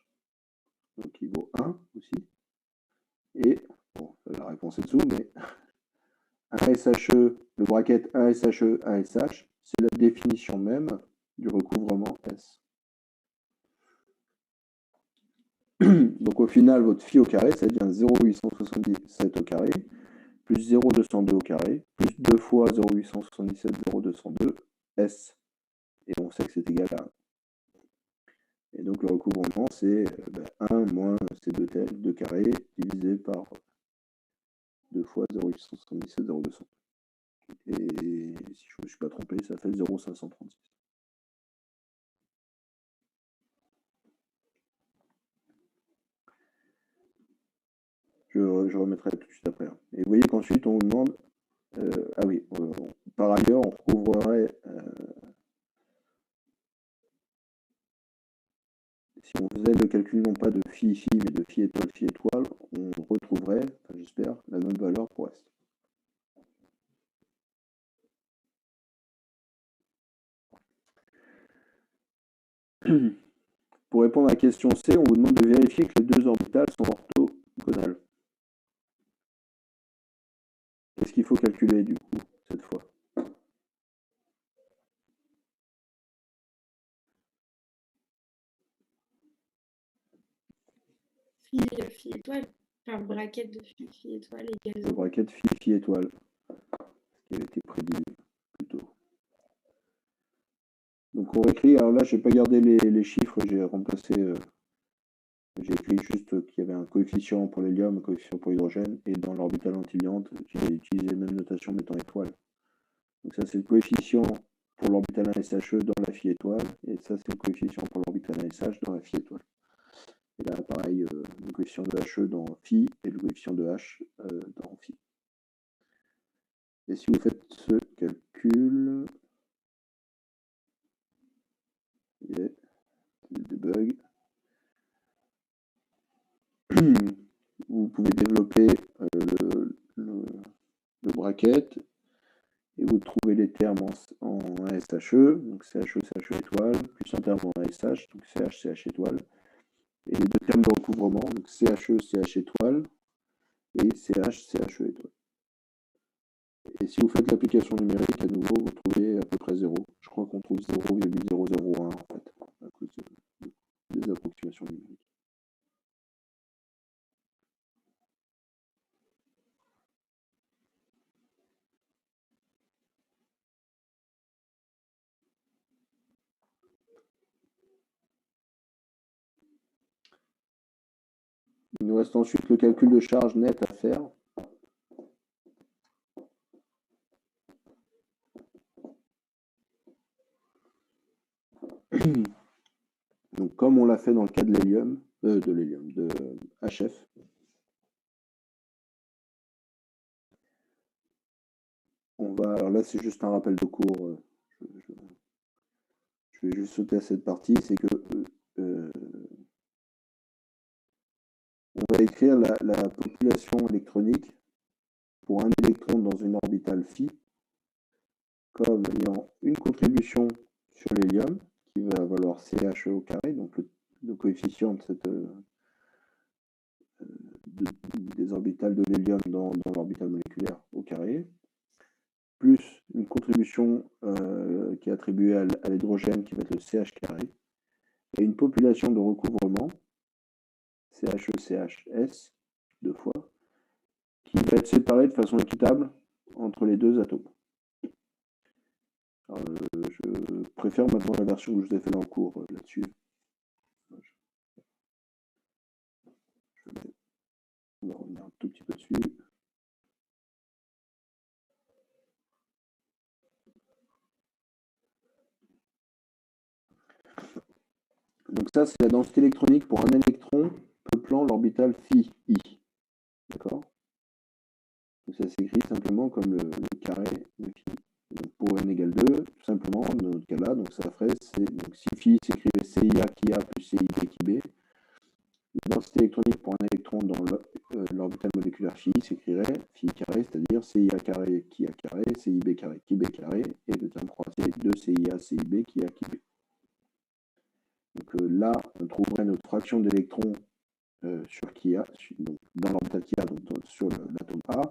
Speaker 1: Donc il vaut 1 aussi. Et, bon, la réponse est dessous, mais 1 SHE, le bracket 1 SHE 1 SH, c'est la définition même du recouvrement S. Donc au final, votre phi au carré, ça devient 0,877 au carré, plus 0,202 au carré, plus 2 fois 0,877, 0,202, S. Et on sait que c'est égal à 1. Et donc le recouvrement, c'est 1 moins ces deux carrés divisé par 2 fois 0,877, 0,202. Et si je ne me suis pas trompé, ça fait 0,536. Je remettrai tout de suite après. Et vous voyez qu'ensuite, on vous demande... ah oui, par ailleurs, on recouvrerait... si on faisait le calcul non pas de phi, mais de phi étoile, on retrouverait, enfin, j'espère, la même valeur pour S. Pour répondre à la question C, on vous demande de vérifier que les deux orbitales sont orthogonales. Qu'est-ce qu'il faut calculer du coup, cette fois?
Speaker 2: Phi étoile, enfin braquette de phi étoile égale
Speaker 1: Le
Speaker 2: 0.
Speaker 1: bracket phi étoile, ce qui avait été prédit plus tôt. Donc on écrit, alors là je n'ai pas gardé les chiffres, j'ai remplacé, j'ai écrit juste qu'il y avait un coefficient pour l'hélium, un coefficient pour l'hydrogène, et dans l'orbitale antiliante, j'ai utilisé la même notation mettant étoile. Donc ça c'est le coefficient pour l'orbital 1 SHE dans la phi étoile, et ça c'est le coefficient pour l'orbital 1 SH dans la phi étoile. Et là pareil, le coefficient de HE dans phi et le coefficient de H dans phi. Et si vous faites ce calcul, yeah, des bugs, vous pouvez développer le bracket et vous trouvez les termes en SHE, donc CHE, CHE étoile, plus un terme en SH, donc CH, CH étoile, et les deux termes de recouvrement, donc CHE, CH étoile et CH, CHE étoile. Et si vous faites l'application numérique, à nouveau, vous trouvez à peu près 0. Je crois qu'on trouve 0,001 en fait, à cause des approximations numériques. Il nous reste ensuite le calcul de charge nette à faire. Donc, comme on l'a fait dans le cas de l'hélium, de HF, on va, alors là c'est juste un rappel de cours, je vais juste sauter à cette partie, c'est que on va écrire la population électronique pour un électron dans une orbitale phi comme ayant une contribution sur l'hélium qui va valoir CHE au carré, donc le coefficient de cette, des orbitales de l'hélium dans l'orbitale moléculaire au carré, plus une contribution qui est attribuée à l'hydrogène qui va être le CH carré, et une population de recouvrement, CHE, CHS, deux fois, qui va être séparée de façon équitable entre les deux atomes. Alors, je préfère maintenant la version que je vous ai fait dans le cours là-dessus. On va revenir un tout petit peu dessus. Donc ça, c'est la densité électronique pour un électron peuplant l'orbitale phi i. D'accord? Donc ça s'écrit simplement comme le carré de phi. Donc pour n égale 2, tout simplement, dans notre cas-là, donc ça ferait, donc si phi s'écrivait CIA qui A plus CIB qui B, la densité électronique pour un électron dans l'orbital moléculaire phi s'écrirait phi carré, c'est-à-dire CIA carré qui A carré, CIB carré qui B carré, et le terme croisé de CIA, CIB qui A qui B. Donc là, on trouverait notre fraction d'électrons sur qui A, donc dans l'orbital qui A, donc sur l'atome A.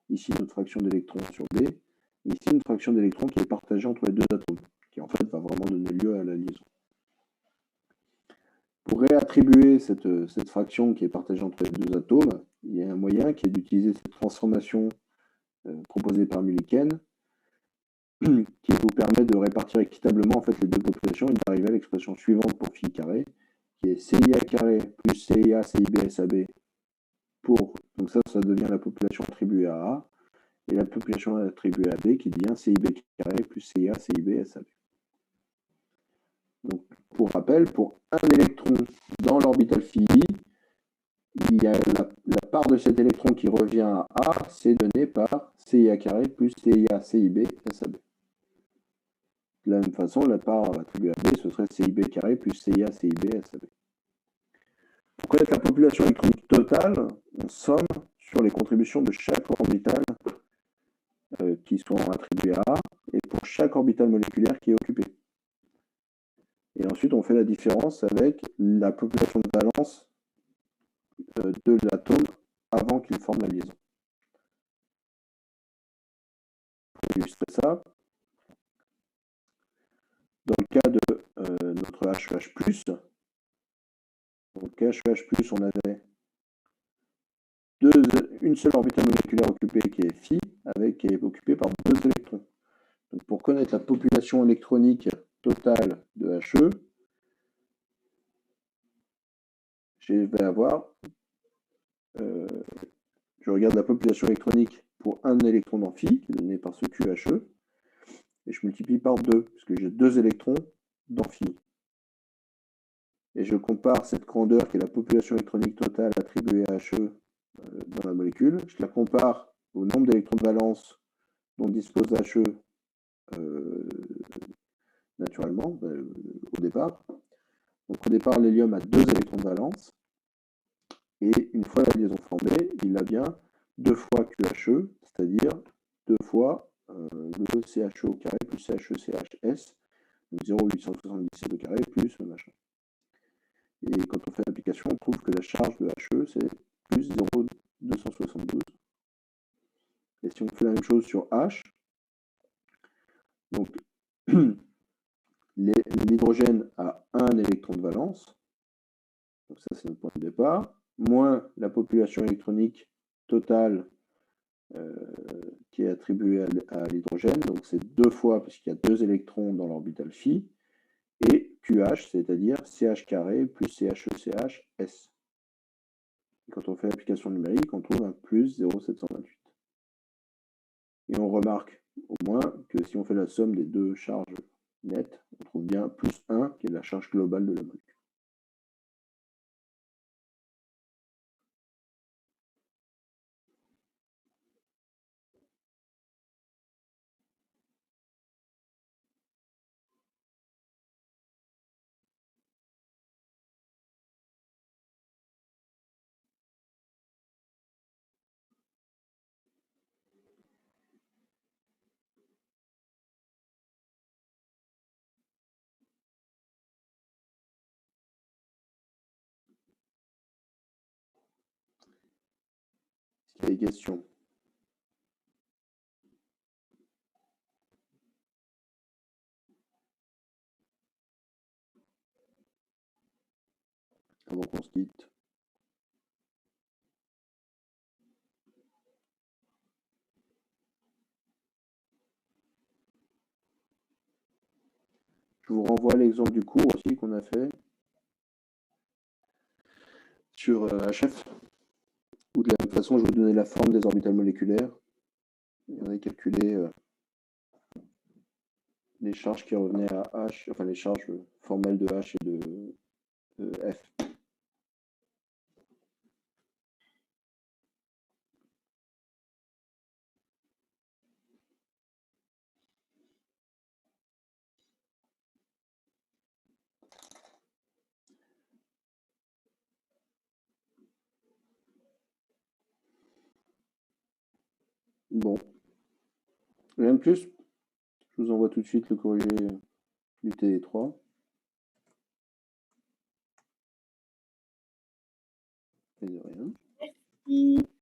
Speaker 1: Ici, notre fraction d'électrons sur B. Ici, une fraction d'électrons qui est partagée entre les deux atomes, qui en fait va vraiment donner lieu à la liaison. Pour réattribuer cette fraction qui est partagée entre les deux atomes, il y a un moyen qui est d'utiliser cette transformation proposée par Millikan, qui vous permet de répartir équitablement en fait, les deux populations et d'arriver à l'expression suivante pour phi carré, qui est CIA carré plus CIA CIB SAB pour, donc ça devient la population attribuée à A, et la population attribuée à B qui devient CIB carré plus CIA CIB SAB. Donc, pour rappel, pour un électron dans l'orbital phi, il y a la part de cet électron qui revient à A, c'est donné par CIA carré plus CIA CIB SAB. De la même façon, la part attribuée à B, ce serait CIB carré plus CIA CIB SAB. Pour connaître la population électronique totale, on somme sur les contributions de chaque orbital qui sont attribuées à A et pour chaque orbital moléculaire qui est occupé. Et ensuite, on fait la différence avec la population de valence de l'atome avant qu'il forme la liaison. Pour illustrer ça, dans le cas de notre HEH+, donc HEH+, on avait une seule orbitale moléculaire occupée qui est Phi, qui est occupée par 2 électrons. Donc pour connaître la population électronique totale de HE, je vais avoir, je regarde la population électronique pour un électron dans Phi, qui est donné par ce QHE, et je multiplie par 2, parce que j'ai 2 électrons dans Phi. Et je compare cette grandeur, qui est la population électronique totale attribuée à HE dans la molécule, je la compare au nombre d'électrons de valence dont dispose HE naturellement, au départ. Donc au départ, l'hélium a 2 électrons de valence, et une fois la liaison formée, il a bien 2 fois QHE, c'est-à-dire 2 fois le CHE au carré plus CHE-CHS, donc 0,877 au carré plus machin. Et quand on fait l'application, on trouve que la charge de HE, c'est plus 0,272. Et si on fait la même chose sur H, donc l'hydrogène a 1 électron de valence, donc ça c'est notre point de départ, moins la population électronique totale qui est attribuée à l'hydrogène, donc c'est 2 fois, parce qu'il y a 2 électrons dans l'orbital Phi, et QH, c'est-à-dire CH carré plus CHE-CH S. Et quand on fait l'application numérique, on trouve un plus 0,728. Et on remarque au moins que si on fait la somme des 2 charges nettes, on trouve bien plus 1, qui est la charge globale de la molécule. Est-ce qu'il y a des questions? Avant qu'on se quitte. Je vous renvoie à l'exemple du cours aussi qu'on a fait sur HF, où de la même façon, je vais vous donner la forme des orbitales moléculaires. Et on a calculé les charges qui revenaient à H, enfin les charges formelles de H et de F. Bon. Rien de plus. Je vous envoie tout de suite le corrigé du TD3. Et de rien.
Speaker 2: Merci.